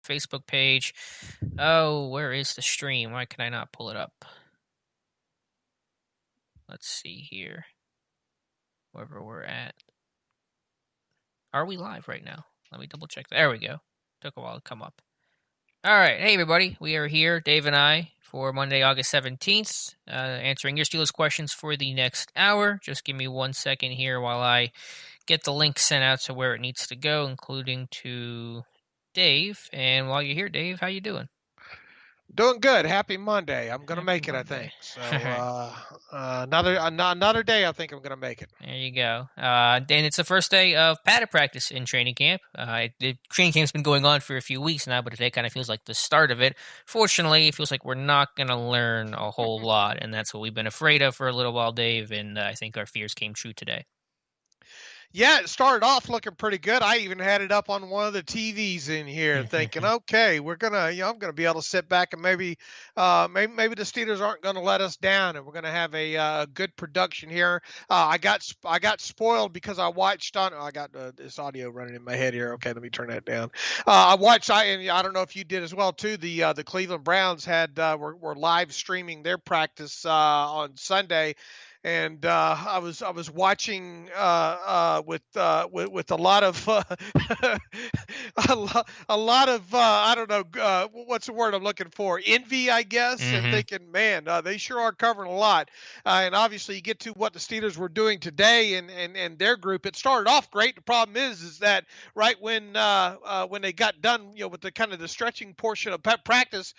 Facebook page. Oh, where is the stream? Why can I not pull it up? Let's see here. Wherever we're at. Are we live right now? Let me double check. There we go. Took a while to come up. All right. Hey, everybody. We are here, Dave and I, for Monday, August 17th, answering your Steelers questions for the next hour. Just give me 1 second here while I get the link sent out to where it needs to go, including to Dave. And while you're here, Dave, how you doing? Doing good. Happy Monday. I'm gonna Happy make it, I Monday. think. So another day. I think I'm gonna make it. There you go. And it's the first day of padded practice in training camp. The training camp's been going on for a few weeks now, but today kind of feels like the start of it. Fortunately, it feels like we're not going to learn a whole lot, and that's what we've been afraid of for a little while, Dave, and I think our fears came true today. Yeah, it started off looking pretty good. I even had it up on one of the TVs in here, thinking, okay, I'm gonna be able to sit back and maybe the Steelers aren't gonna let us down, and we're gonna have a good production here. I got spoiled because I watched on. I got this audio running in my head here. Okay, let me turn that down. I watched. And I don't know if you did as well too. The Cleveland Browns were live streaming their practice on Sunday. And I was watching with a lot of a lot of I don't know what's the word I'm looking for, envy, I guess, and thinking, man, they sure are covering a lot. And obviously, you get to what the Steelers were doing today and their group. It started off great. The problem is that right when they got done, with the kind of the stretching portion of practice,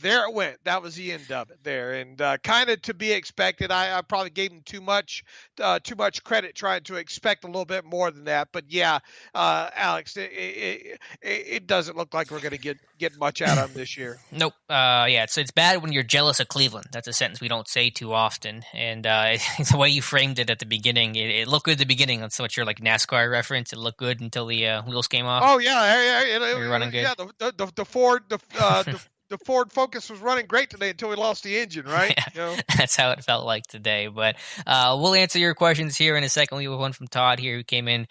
there it went. That was the end of it there, and kind of to be expected. I probably gave him too much credit, trying to expect a little bit more than that. But yeah, Alex, it doesn't look like we're going to get much out of him this year. Nope. Yeah, it's bad when you're jealous of Cleveland. That's a sentence we don't say too often. And the way you framed it at the beginning, it looked good at the beginning. That's what your NASCAR reference. It looked good until the wheels came off. Oh yeah, You're running good. Yeah. The Ford the Ford Focus was running great today until we lost the engine, right? Yeah, that's how it felt like today. But we'll answer your questions here in a second. We have one from Todd here who came in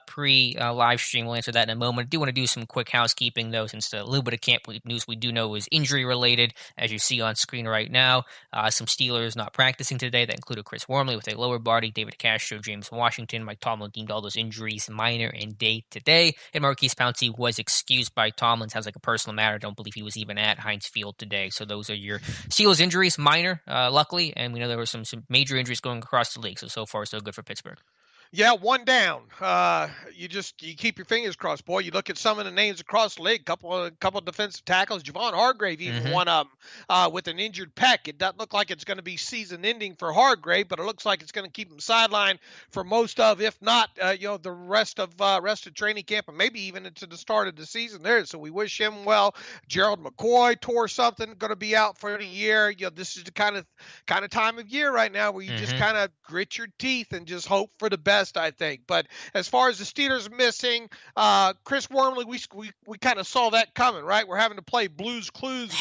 pre-live stream. We'll answer that in a moment. I do want to do some quick housekeeping, though, since a little bit of camp news we do know is injury-related, as you see on screen right now. Some Steelers not practicing today. That included Chris Wormley with a lower body, David Castro, James Washington. Mike Tomlin deemed all those injuries minor and day-to-day. And Marquise Pouncey was excused by Tomlin. Sounds like a personal matter. I don't believe he was even at Heinz Field today. So those are your Steelers injuries, minor, luckily, and we know there were some major injuries going across the league. So far, so good for Pittsburgh. Yeah, one down. You keep your fingers crossed, boy. You look at some of the names across the league. Couple of defensive tackles. Javon Hargrave even one of them with an injured pec. It doesn't look like it's going to be season-ending for Hargrave, but it looks like it's going to keep him sidelined for most of, if not, the rest of training camp, and maybe even into the start of the season there. So we wish him well. Gerald McCoy tore something, going to be out for the year. This is the kind of time of year right now where you just kind of grit your teeth and just hope for the best, I think. But as far as the Steelers missing, Chris Wormley, we kind of saw that coming, right? We're having to play Blues Clues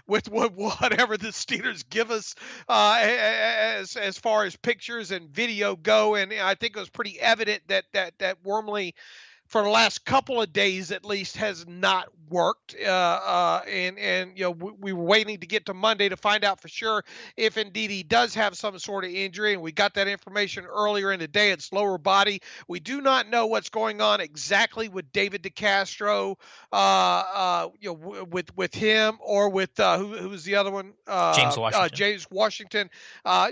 with whatever the Steelers give us as far as pictures and video go, and I think it was pretty evident that Wormley, for the last couple of days at least, has not worked. And we were waiting to get to Monday to find out for sure if indeed he does have some sort of injury. And we got that information earlier in the day. It's lower body. We do not know what's going on exactly with David DeCastro, with him or with who was the other one? James Washington.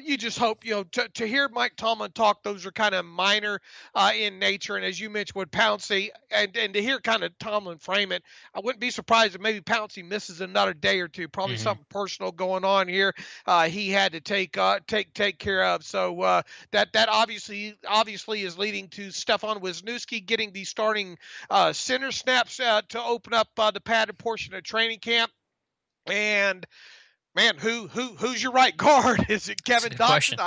You just hope, to hear Mike Tomlin talk, those are kind of minor in nature. And as you mentioned with Pouncey, and to hear kind of Tomlin frame it, I wouldn't be surprised if maybe Pouncey misses another day or two. Probably something personal going on here. He had to take care of. So that obviously is leading to Stefan Wisniewski getting the starting center snaps to open up the padded portion of training camp. And man, who's your right guard? Is it Kevin Dotson?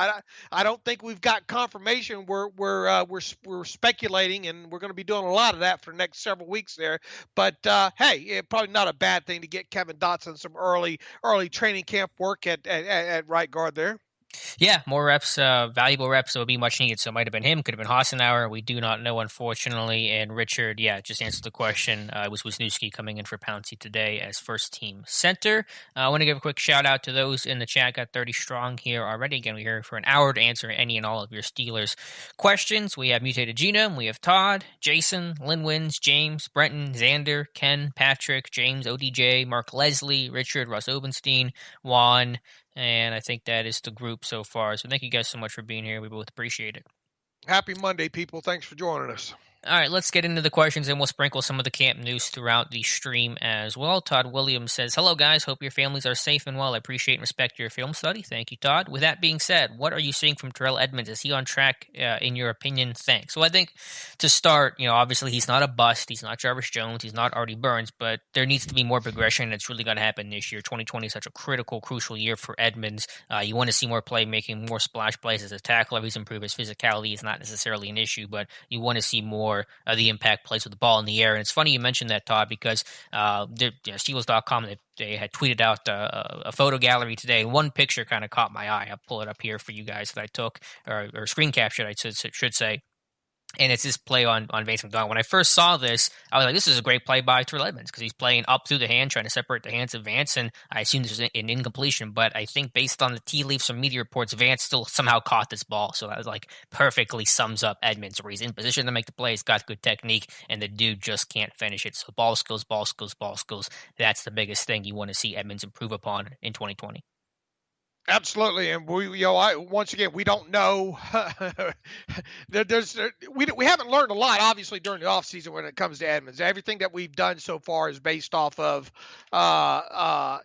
I don't think we've got confirmation. We're speculating, and we're going to be doing a lot of that for the next several weeks there. But hey, probably not a bad thing to get Kevin Dotson some early training camp work at right guard there. Yeah, more reps, valuable reps that would be much needed. So it might have been him, could have been Hassenauer. We do not know, unfortunately. And Richard, yeah, just answered the question. It was Wisniewski coming in for Pouncey today as first team center. I want to give a quick shout out to those in the chat. Got 30 strong here already. Again, we're here for an hour to answer any and all of your Steelers questions. We have Mutated Genome, we have Todd, Jason, Lynn Wins, James, Brenton, Xander, Ken, Patrick, James, ODJ, Mark Leslie, Richard, Russ Obenstein, Juan, and I think that is the group so far. So thank you guys so much for being here. We both appreciate it. Happy Monday, people. Thanks for joining us. All right, let's get into the questions, and we'll sprinkle some of the camp news throughout the stream as well. Todd Williams says, hello, guys. Hope your families are safe and well. I appreciate and respect your film study. Thank you, Todd. With that being said, what are you seeing from Terrell Edmonds? Is he on track, in your opinion? Thanks. So I think to start, obviously he's not a bust. He's not Jarvis Jones. He's not Artie Burns, but there needs to be more progression. It's really got to happen this year. 2020 is such a critical, crucial year for Edmonds. You want to see more playmaking, more splash plays as a tackler. He's improved his physicality. Is not necessarily an issue, but you want to see more of the impact plays with the ball in the air. And it's funny you mentioned that, Todd, because Steelers.com, they had tweeted out a photo gallery today. One picture kind of caught my eye. I'll pull it up here for you guys that I took, or screen captured, I should say. And it's this play on Vance McDonald. When I first saw this, I was like, this is a great play by Terrell Edmonds because he's playing up through the hand, trying to separate the hands of Vance. And I assumed this was an incompletion. But I think based on the tea leaves from media reports, Vance still somehow caught this ball. So that was like perfectly sums up Edmonds, where he's in position to make the play. He's got good technique, and the dude just can't finish it. So ball skills, ball skills, ball skills. That's the biggest thing you want to see Edmonds improve upon in 2020. Absolutely, and once again, we don't know. We haven't learned a lot, obviously, during the offseason when it comes to Edmonds. Everything that we've done so far is based off of, what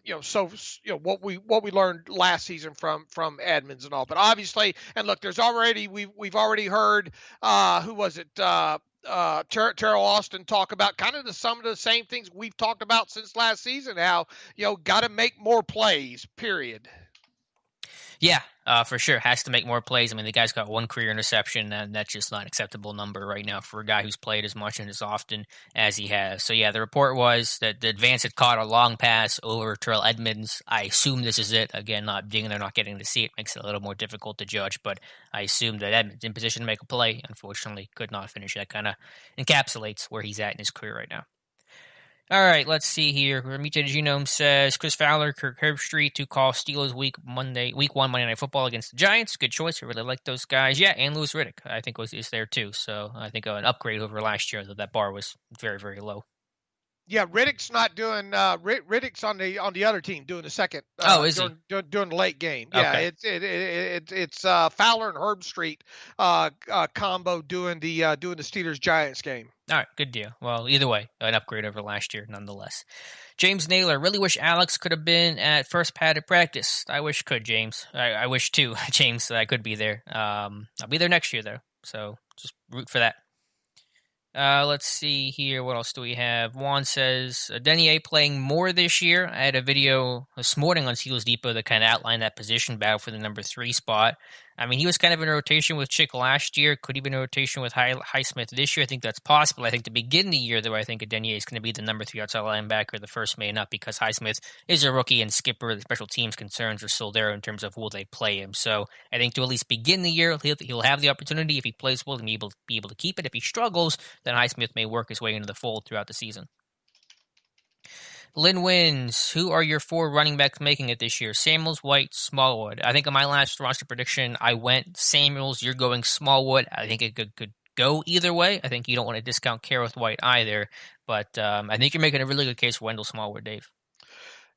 we learned last season from Edmonds and all. But obviously, and look, we've already heard, who was it? Terrell Austin talk about kind of some of the same things we've talked about since last season. How got to make more plays. Period. Yeah, for sure. Has to make more plays. I mean, the guy's got one career interception, and that's just not an acceptable number right now for a guy who's played as much and as often as he has. So, yeah, the report was that the Vance had caught a long pass over Terrell Edmonds. I assume this is it. Again, not being there, not getting to see it makes it a little more difficult to judge, but I assume that Edmonds in position to make a play, unfortunately, could not finish. That kind of encapsulates where he's at in his career right now. All right, let's see here. Mutated Genome says Chris Fowler, Kirk Herbstreit to call Steelers week 1 Monday Night Football against the Giants. Good choice. I really like those guys. Yeah, and Louis Riddick, I think is there too. So I think an upgrade over last year, though that bar was very, very low. Yeah, Riddick's not doing. Riddick's on the other team doing the second. Is he doing the late game? Yeah, okay. It's Fowler and Herbstreit combo doing the Steelers Giants game. All right, good deal. Well, either way, an upgrade over last year, nonetheless. James Naylor, really wish Alex could have been at first pad at practice. I wish could, James. I wish too, James, that I could be there. I'll be there next year though, so just root for that. Let's see here. What else do we have? Juan says, Denier playing more this year. I had a video this morning on Steelers Depot that kind of outlined that position battle for the number 3 spot. I mean, he was kind of in rotation with Chick last year. Could he be in rotation with Highsmith this year? I think that's possible. I think to begin the year, though, I think Denier is going to be the number 3 outside linebacker, the first man up, because Highsmith is a rookie and skipper. The special teams concerns are still there in terms of will they play him. So I think to at least begin the year, he'll have the opportunity. If he plays well, he'll be able to keep it. If he struggles, then Highsmith may work his way into the fold throughout the season. Lynn Wins, who are your 4 running backs making it this year? Samuels, White, Smallwood. I think on my last roster prediction, I went Samuels. You're going Smallwood. I think it could go either way. I think you don't want to discount Kerrith White either. But I think you're making a really good case for Wendell Smallwood, Dave.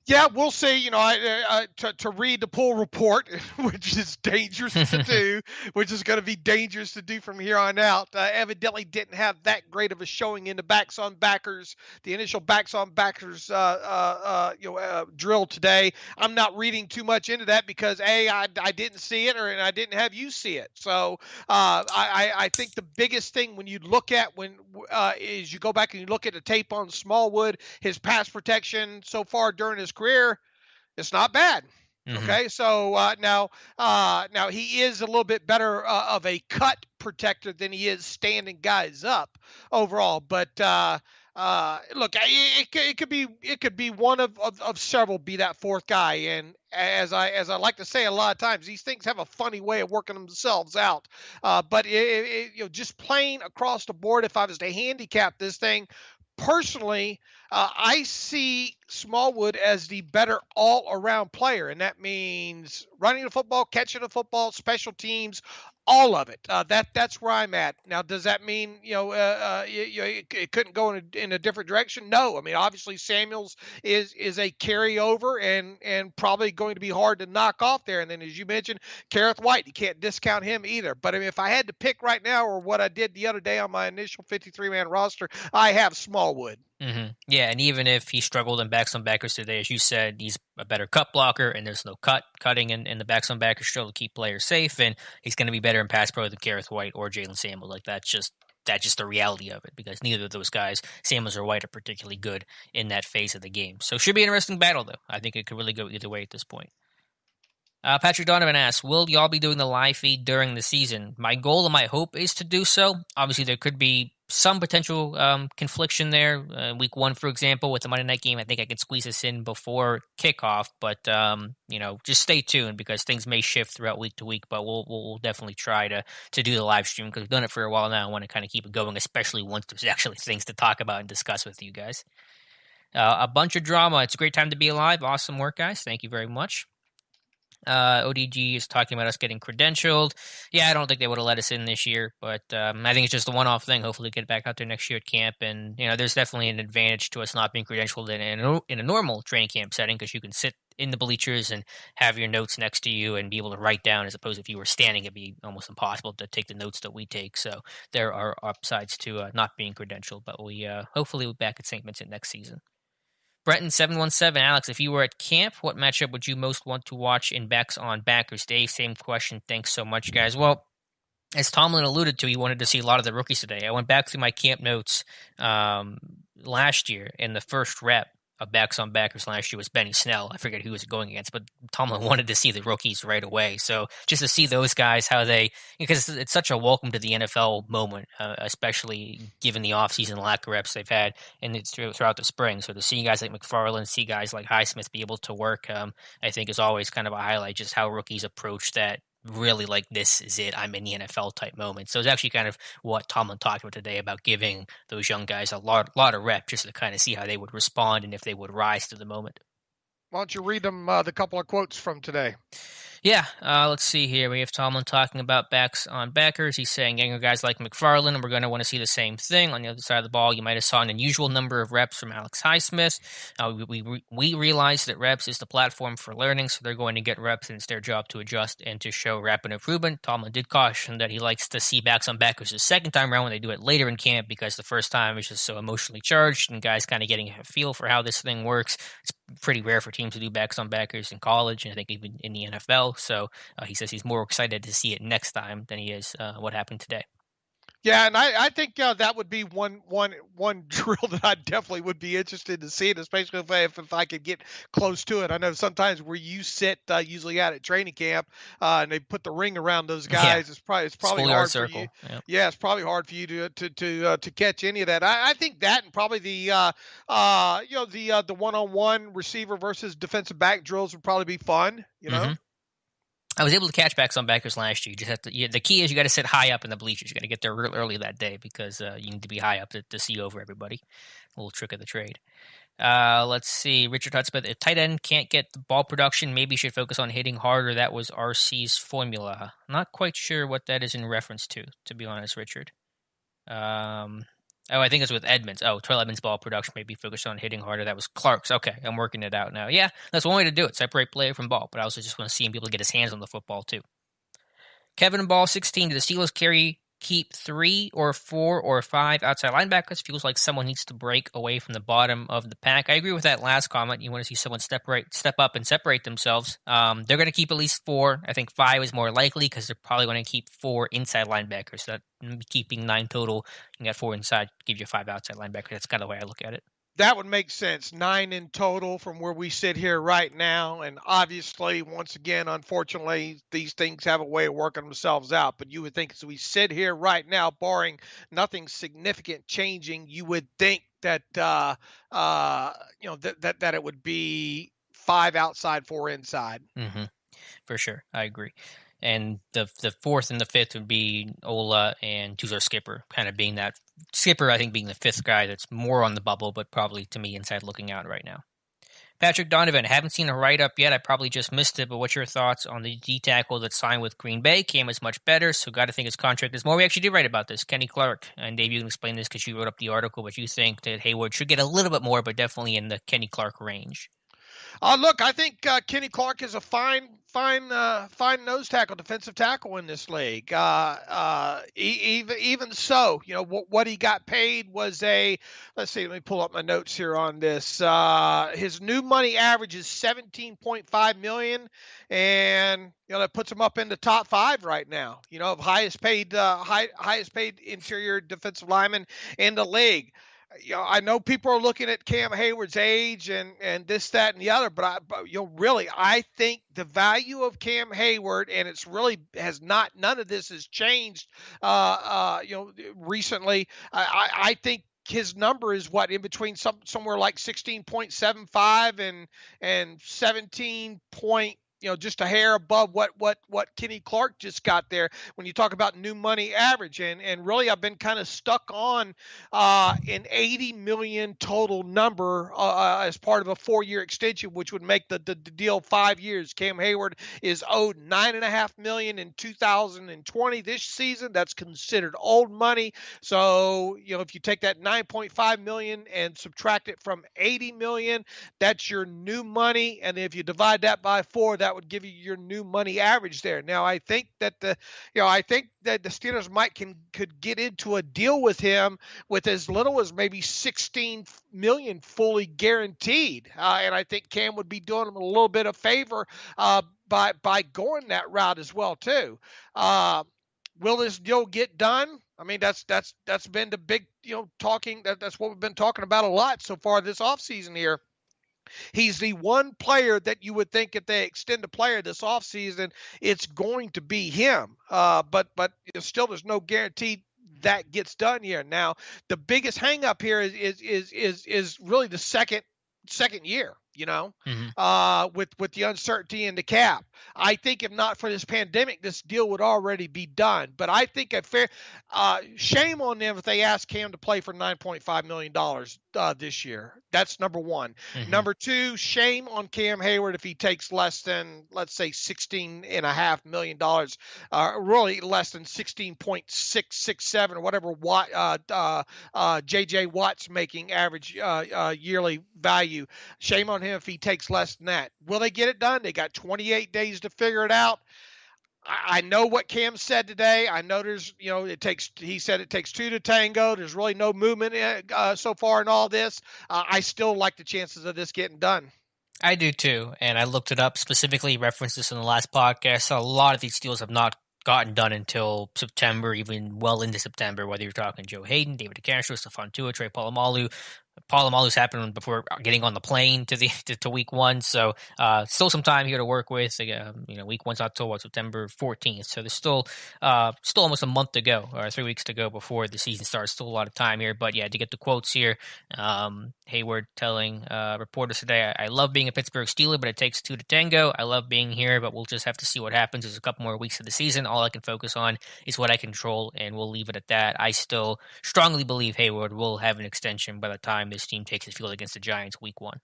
Yeah, we'll see. To read the pool report, which is dangerous to do, which is going to be dangerous to do from here on out. Evidently didn't have that great of a showing in the backs on backers, the initial backs on backers drill today. I'm not reading too much into that because I didn't see it, and I didn't have you see it. So I think the biggest thing when you look at is you go back and you look at the tape on Smallwood, his pass protection so far during his career, it's not bad. Mm-hmm. Okay, so now he is a little bit better of a cut protector than he is standing guys up overall. But Look, it could be one of several. Be that fourth guy, and as I like to say a lot of times, these things have a funny way of working themselves out. But just playing across the board, if I was to handicap this thing, personally, I see Smallwood as the better all-around player, and that means running the football, catching the football, special teams, all of it. That's where I'm at. Now, does that mean it couldn't go in a different direction? No. I mean, obviously Samuels is a carryover and probably going to be hard to knock off there. And then, as you mentioned, Kareth White, you can't discount him either. But I mean, if I had to pick right now, or what I did the other day on my initial 53-man roster, I have Smallwood. Mm-hmm. Yeah, and even if he struggled in backs on backers today, as you said, he's a better cut blocker, and there's no cutting in the backs on backers still to keep players safe, and he's going to be better in pass pro than Kareth White or Jalen Samuels. Like that's just the reality of it, because neither of those guys, Samuels or White, are particularly good in that phase of the game. So it should be an interesting battle, though. I think it could really go either way at this point. Patrick Donovan asks, will y'all be doing the live feed during the season? My goal and my hope is to do so. Obviously, there could be some potential confliction there. Week 1, for example, with the Monday night game, I think I could squeeze this in before kickoff. But, just stay tuned, because things may shift throughout week to week. But we'll definitely try to do the live stream, because we've done it for a while now. I want to kind of keep it going, especially once there's actually things to talk about and discuss with you guys. A bunch of drama. It's a great time to be alive. Awesome work, guys. Thank you very much. ODG is talking about us getting credentialed. Yeah, I don't think they would have let us in this year, but I think it's just a one-off thing. Hopefully get back out there next year at camp. And, there's definitely an advantage to us not being credentialed in a normal training camp setting, because you can sit in the bleachers and have your notes next to you and be able to write down, as opposed to if you were standing, it'd be almost impossible to take the notes that we take. So there are upsides to not being credentialed, but we hopefully we'll be back at St. Vincent next season. Brenton717, Alex, if you were at camp, what matchup would you most want to watch in backs on backers? Dave, same question. Thanks so much, guys. Well, as Tomlin alluded to, he wanted to see a lot of the rookies today. I went back through my camp notes last year, and the first rep of backs on backers last year was Benny Snell. I forget who he was going against, but Tomlin wanted to see the rookies right away. So just to see those guys, because it's such a welcome to the NFL moment, especially given the offseason lack of reps they've had throughout the spring. So to see guys like McFarland, see guys like Highsmith be able to work, I think is always kind of a highlight, just how rookies approach that. Really, like, this is it, I'm in the NFL type moment. So it's actually kind of what Tomlin talked about today, about giving those young guys a lot of reps, just to kind of see how they would respond and if they would rise to the moment. Why don't you read them the couple of quotes from today? Yeah, let's see here. We have Tomlin talking about backs on backers. He's saying younger guys like McFarland, we're going to want to see the same thing. On the other side of the ball, you might have saw an unusual number of reps from Alex Highsmith. We realize that reps is the platform for learning, so they're going to get reps, and it's their job to adjust and to show rapid improvement. Tomlin did caution that he likes to see backs on backers the second time around when they do it later in camp, because the first time is just so emotionally charged, and guys kind of getting a feel for how this thing works. It's pretty rare for teams to do backs on backers in college, and I think even in the NFL. So he says he's more excited to see it next time than he is what happened today. Yeah, and I think that would be one drill that I definitely would be interested to see, especially if I could get close to it. I know sometimes where you sit, usually out at training camp, and they put the ring around those guys. Yeah. It's probably hard for you. Yep. Yeah, it's probably hard for you to catch any of that. I think that, and probably the one-on-one receiver versus defensive back drills would probably be fun. You know. Mm-hmm. I was able to catch backs on backers last year. You just have to. The key is you got to sit high up in the bleachers. You got to get there real early that day, because you need to be high up to see over everybody. A little trick of the trade. Let's see. Richard Hudspeth, if tight end can't get the ball production, maybe should focus on hitting harder. That was RC's formula. Not quite sure what that is in reference to be honest, Richard. I think it's with Edmonds. Terrell Edmonds' ball production may be focused on hitting harder. That was Clark's. Okay, I'm working it out now. Yeah, that's one way to do it. Separate player from ball. But I also just want to see him be able to get his hands on the football, too. Kevin Ball, 16. Do the Steelers keep 3 or 4 or 5 outside linebackers? Feels like someone needs to break away from the bottom of the pack. I agree with that last comment. You want to see someone step up and separate themselves. They're going to keep at least 4. I think 5 is more likely, because they're probably going to keep 4 inside linebackers. So that keeping 9 total, you got 4 inside, give you 5 outside linebackers. That's kind of the way I look at it. That would make sense. 9 in total from where we sit here right now. And obviously, once again, unfortunately, these things have a way of working themselves out. But you would think as we sit here right now, barring nothing significant changing, you would think that that it would be 5 outside, 4 inside. Hmm. For sure, I agree. And the fourth and the fifth would be Ola and who's our skipper, kind of being that skipper. I think being the fifth guy that's more on the bubble, but probably to me inside looking out right now. Patrick Donovan, haven't seen a write up yet. I probably just missed it, but what's your thoughts on the D tackle that signed with Green Bay? Cam is much better, so got to think his contract is more. We actually did write about this. Kenny Clark, and Dave, you can explain this because you wrote up the article, but you think that Hayward should get a little bit more, but definitely in the Kenny Clark range. Look, I think Kenny Clark is a fine nose tackle, defensive tackle in this league. Even so, what he got paid was a. Let's see. Let me pull up my notes here on this. His new money average is 17.5 million, and that puts him up in the top 5 right now. Of highest paid interior defensive lineman in the league. I know people are looking at Cam Hayward's age and this, that, and the other, but I think the value of Cam Hayward, and it's really none of this has changed, recently. I think his number is in between somewhere like 16.75 and 17 point, just a hair above what Kenny Clark just got there when you talk about new money average. And really, I've been kind of stuck on an 80 million total number as part of a 4-year extension, which would make the deal 5 years. Cam Hayward is owed $9.5 million in 2020 this season. That's considered old money. So, if you take that 9.5 million and subtract it from 80 million, that's your new money. And if you divide that by 4, that would give you your new money average there. Now, I think that the Steelers could get into a deal with him with as little as maybe 16 million fully guaranteed, and I think Cam would be doing him a little bit of favor by going that route as well too. Will this deal get done? I mean, that's been the big talking. That's what we've been talking about a lot so far this offseason here. He's the one player that you would think if they extend a player this offseason, it's going to be him. But still, there's no guarantee that gets done here. Now, the biggest hangup here is really the second year. With the uncertainty in the cap. I think if not for this pandemic, this deal would already be done. But I think shame on them if they ask Cam to play for $9.5 million this year. That's number one. Mm-hmm. Number two, shame on Cam Hayward if he takes less than, let's say, $16.5 million, really less than 16.667 or whatever J.J. Watt's making average yearly value. Shame on him if he takes less than that. Will they get it done? They got 28 days to figure it out. I know what Cam said today. I know he said it takes 2 to tango. There's really no movement so far in all this. I still like the chances of this getting done. I do too. And I looked it up, specifically referenced this in the last podcast. So a lot of these deals have not gotten done until September, even well into September, whether you're talking Joe Hayden, David DeCastro, Stephon Tua, Trey Polamalu. Polamalu's happened before getting on the plane to week 1, so still some time here to work with. Week 1's October, September 14th, so there's still almost a month to go, or 3 weeks to go before the season starts. Still a lot of time here, but yeah, to get the quotes here, Hayward telling reporters today, I love being a Pittsburgh Steeler, but it takes 2 to tango. I love being here, but we'll just have to see what happens. There's a couple more weeks of the season. All I can focus on is what I control, and we'll leave it at that. I still strongly believe Hayward will have an extension by the time this team takes his field against the Giants week 1.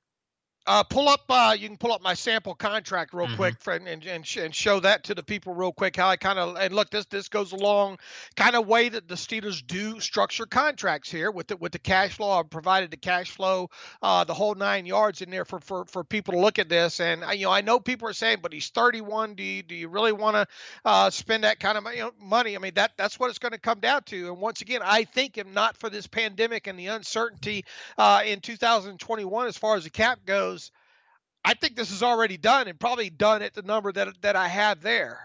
You can pull up my sample contract real quick, friend, and show that to the people real quick. How I look, this goes along kind of way that the Steelers do structure contracts here with the cash flow. I've provided the cash flow, the whole 9 yards in there for people to look at this. And I know people are saying, but he's 31. Do you really want to spend that kind of money? I mean, that's what it's going to come down to. And once again, I think if not for this pandemic and the uncertainty in 2021 as far as the cap goes, I think this is already done and probably done at the number that I have there.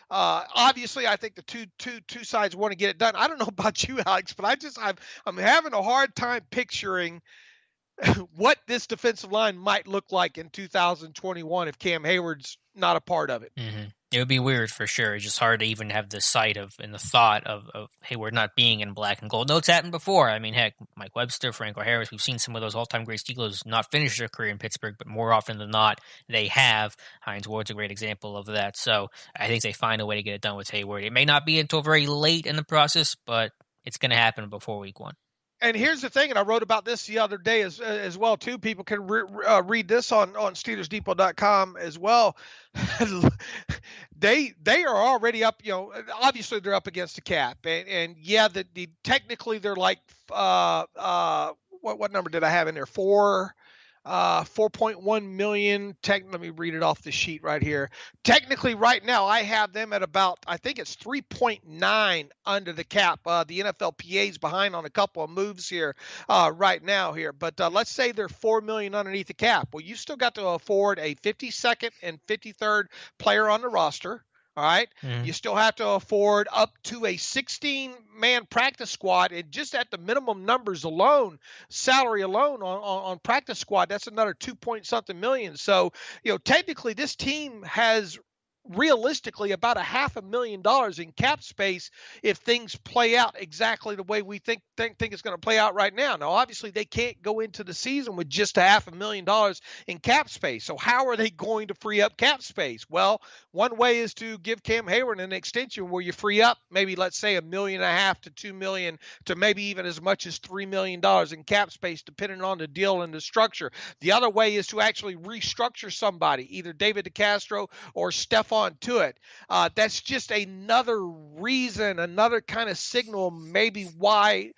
Obviously, I think the two sides want to get it done. I don't know about you, Alex, but I'm having a hard time picturing what this defensive line might look like in 2021 if Cam Hayward's not a part of it. hmm It would be weird for sure. It's just hard to even have the sight of and the thought of Hayward not being in black and gold. No, it's happened before. I mean, heck, Mike Webster, Franco Harris, we've seen some of those all-time great Steelers not finish their career in Pittsburgh, but more often than not, they have. Hines Ward's a great example of that. So I think they find a way to get it done with Hayward. It may not be until very late in the process, but it's going to happen before week 1. And here's the thing, and I wrote about this the other day as well too. People can read this on SteelersDepot.com as well. they are already up. Obviously they're up against the cap, and yeah, technically they're like what number did I have in there? 4.1 million. Let me read it off the sheet right here. Technically, right now, I have them at about, I think it's 3.9 under the cap. The NFLPA is behind on a couple of moves here right now here. But let's say they're 4 million underneath the cap. Well, you still got to afford a 52nd and 53rd player on the roster. All right. Mm-hmm. You still have to afford up to a 16-man practice squad. And just at the minimum numbers alone, salary alone on practice squad, that's another 2 point something million. So, technically this team has realistically about $500,000 in cap space if things play out exactly the way we think it's going to play out right now. Now, obviously, they can't go into the season with just $500,000 in cap space. So how are they going to free up cap space? Well, one way is to give Cam Hayward an extension where you free up maybe, let's say, $1.5 million to $2 million to maybe even as much as $3 million in cap space, depending on the deal and the structure. The other way is to actually restructure somebody, either David DeCastro or Stephon Tuitt. That's just another reason, another kind of signal, maybe why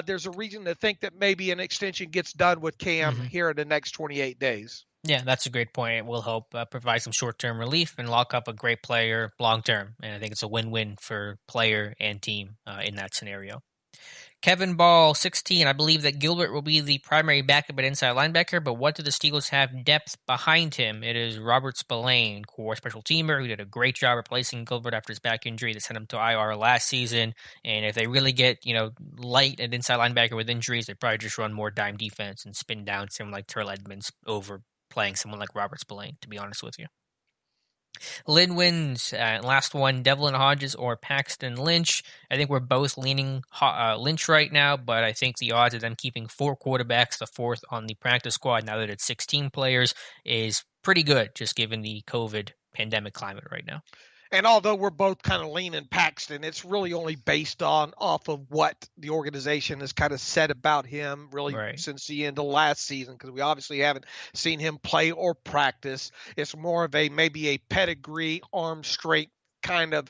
there's a reason to think that maybe an extension gets done with Cam here in the next 28 days. Yeah, that's a great point. It will help provide some short-term relief and lock up a great player long-term. And I think it's a win-win for player and team in that scenario. Kevin Ball, 16. I believe that Gilbert will be the primary backup at inside linebacker, but what do the Steelers have depth behind him? It is Robert Spillane, core special teamer, who did a great job replacing Gilbert after his back injury that sent him to IR last season. And if they really get, light at inside linebacker with injuries, they probably just run more dime defense and spin down someone like Terrell Edmonds over playing someone like Robert Spillane, to be honest with you. Lynn wins. Last one, Devlin Hodges or Paxton Lynch. I think we're both leaning Lynch right now, but I think the odds of them keeping 4 quarterbacks, the 4th on the practice squad, now that it's 16 players, is pretty good, just given the COVID pandemic climate right now. And although we're both kind of leaning Paxton, it's really only based off of what the organization has kind of said about him really since the end of last season, because we obviously haven't seen him play or practice. It's more of maybe a pedigree, arm strength kind of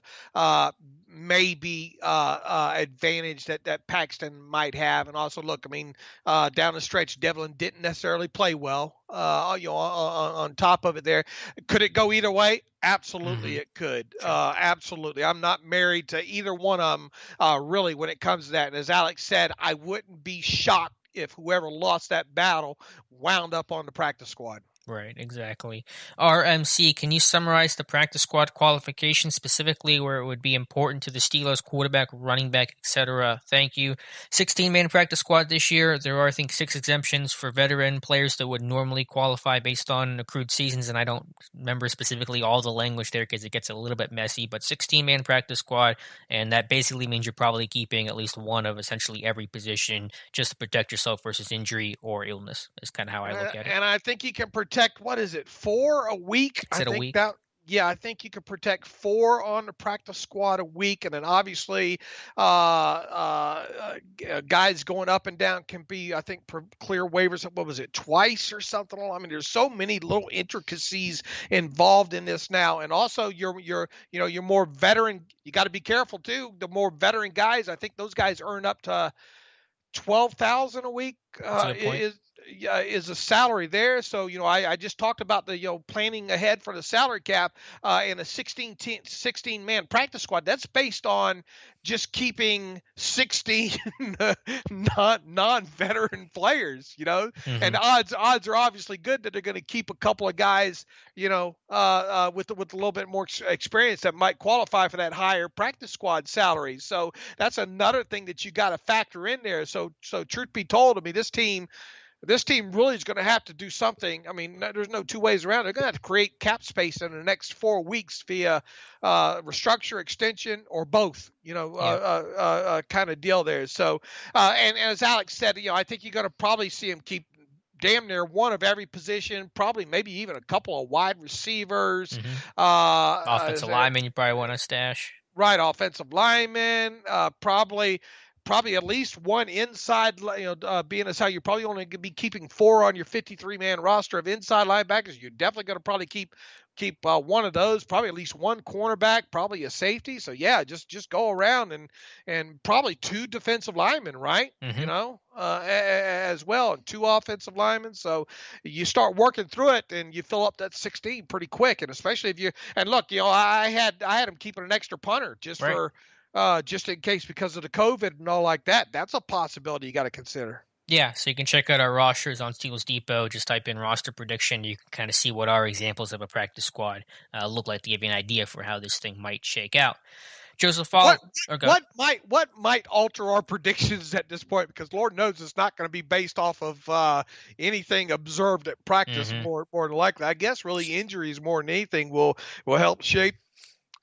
maybe advantage that Paxton might have. And also, look, I mean, down the stretch, Devlin didn't necessarily play well. On top of it there, could it go either way? Absolutely, it could. Absolutely. I'm not married to either one of them, really, when it comes to that. And as Alex said, I wouldn't be shocked if whoever lost that battle wound up on the practice squad. Right, exactly. RMC, can you summarize the practice squad qualifications, specifically where it would be important to the Steelers, quarterback, running back, etc.? Thank you. 16-man practice squad this year. There are, I think, 6 exemptions for veteran players that would normally qualify based on accrued seasons, and I don't remember specifically all the language there because it gets a little bit messy, but 16-man practice squad, and that basically means you're probably keeping at least one of essentially every position just to protect yourself versus injury or illness, is kind of how I look at it. And I think you can protect, what is it, 4 a week? Is it a week? I think you can protect 4 on the practice squad a week, and then obviously guys going up and down can be, I think, clear waivers. What was it, twice or something? I mean, there's so many little intricacies involved in this now, and also you're more veteran. You got to be careful too. The more veteran guys, I think those guys earn up to $12,000 a week is a salary there. So, I just talked about the, planning ahead for the salary cap in a 16-man practice squad. That's based on just keeping 16 non-veteran players, and odds are obviously good that they're going to keep a couple of guys, with a little bit more experience that might qualify for that higher practice squad salary. So that's another thing that you got to factor in there. So truth be told, I mean, this team, this team really is going to have to do something. I mean, there's no two ways around. They're going to have to create cap space in the next 4 weeks via restructure, extension, or both. Yeah. Kind of deal there. So, and as Alex said, I think you're going to probably see him keep damn near one of every position, probably maybe even a couple of wide receivers. Mm-hmm. Uh, Offensive lineman, you probably want to stash. right, offensive lineman, probably at least one inside, being as how you're probably only going to be keeping four on your 53-man roster of inside linebackers. You're definitely going to probably keep one of those, probably at least one cornerback, probably a safety. So yeah, just go around and probably two defensive linemen, right? Mm-hmm. As well, and two offensive linemen. So you start working through it, and you fill up that 16 pretty quick. And especially if you and look, I had him keeping an extra punter just Right. for just in case because of the COVID and all like that. That's a possibility you got to consider. Yeah, so you can check out our rosters on Steelers Depot. Just type in roster prediction. You can kind of see what our examples of a practice squad look like to give you an idea for how this thing might shake out. Joseph Fall. What might alter our predictions at this point? Because Lord knows it's not going to be based off of anything observed at practice. Mm-hmm. More than likely, I guess really injuries more than anything will help shape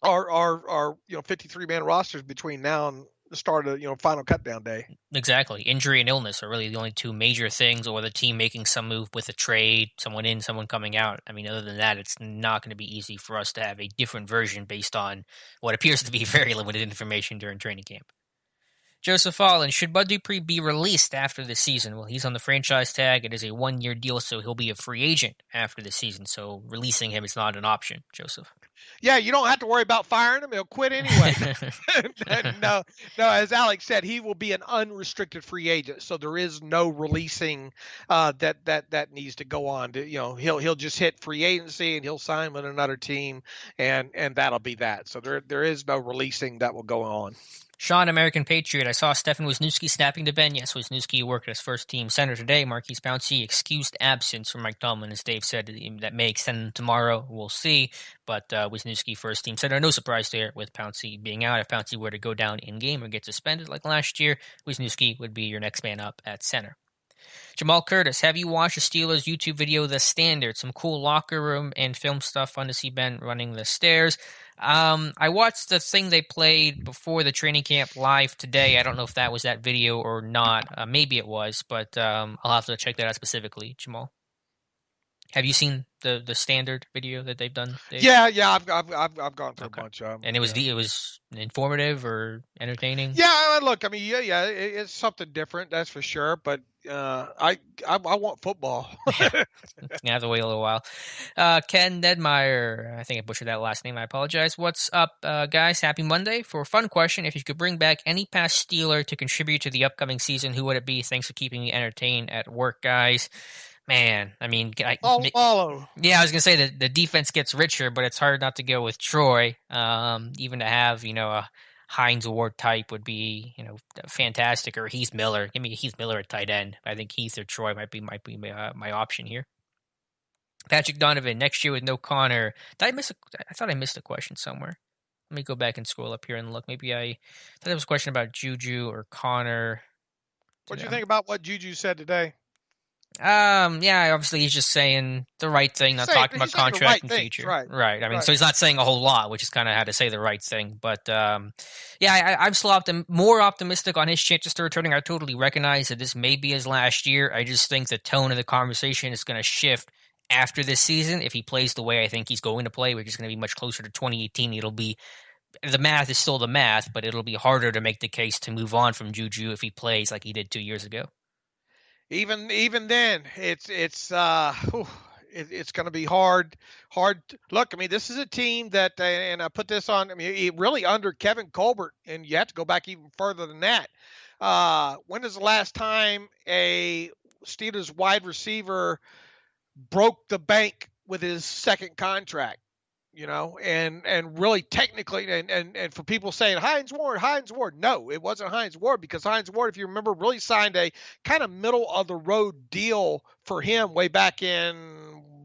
our 53-man rosters between now and the start of final cutdown day. Exactly. Injury and illness are really the only two major things, or the team making some move with a trade, someone in, someone coming out. I mean, other than that, it's not going to be easy for us to have a different version based on what appears to be very limited information during training camp. Joseph Allen, should Bud Dupree be released after the season? Well, he's on the franchise tag. It is a 1-year deal, so he'll be a free agent after the season. So releasing him is not an option, Joseph. Yeah, you don't have to worry about firing him. He'll quit anyway. No, as Alex said, he will be an unrestricted free agent. So there is no releasing that needs to go on. He'll just hit free agency and he'll sign with another team, and that'll be that. So there is no releasing that will go on. Sean, American Patriot. I saw Stefan Wisniewski snapping to Ben. Yes, Wisniewski worked as first-team center today. Marquise Pouncey excused absence from Mike Tomlin, as Dave said. That may extend him tomorrow. We'll see. But Wisniewski, first-team center. No surprise there with Pouncey being out. If Pouncey were to go down in-game or get suspended like last year, Wisniewski would be your next man up at center. Jamal Curtis, have you watched the Steelers YouTube video, The Standard? Some cool locker room and film stuff. Fun to see Ben running the stairs. I watched the thing they played before the training camp live today. I don't know if that was that video or not. Maybe it was, but I'll have to check that out specifically. Jamal, have you seen the standard video that they've done, Dave? Yeah, I've gone through a bunch of them. And it was informative or entertaining? Yeah, look, I mean, yeah, it's something different, that's for sure. But I want football. Yeah. You have to wait a little while. Ken Nedmeyer, I think I butchered that last name. I apologize. What's up, guys? Happy Monday. For a fun question, if you could bring back any past Steeler to contribute to the upcoming season, who would it be? Thanks for keeping me entertained at work, guys. Man, I mean, follow. Yeah, I was gonna say that the defense gets richer, but it's hard not to go with Troy. Even to have a Hines Ward type would be fantastic, or Heath Miller. Give me Heath Miller at tight end. I think Heath or Troy might be my option here. Patrick Donovan next year with no Connor. I thought I missed a question somewhere. Let me go back and scroll up here and look. Maybe I thought there was a question about Juju or Connor. What do you think about what Juju said today? Yeah, obviously he's just saying the right thing, not talking about contract and future. Right. I mean, so he's not saying a whole lot, which is kind of how to say the right thing. But yeah, I'm still more optimistic on his chances to returning. I totally recognize that this may be his last year. I just think the tone of the conversation is going to shift after this season. If he plays the way I think he's going to play, which is going to be much closer to 2018, the math is still the math, but it'll be harder to make the case to move on from Juju if he plays like he did 2 years ago. Even then, it's going to be hard. Look, I mean, this is a team that, and I put this on. I mean, really under Kevin Colbert, and you have to go back even further than that. When is the last time a Steelers wide receiver broke the bank with his second contract? And really technically, and for people saying Hines Ward, no, it wasn't Hines Ward, because Hines Ward, if you remember, really signed a kind of middle of the road deal for him way back in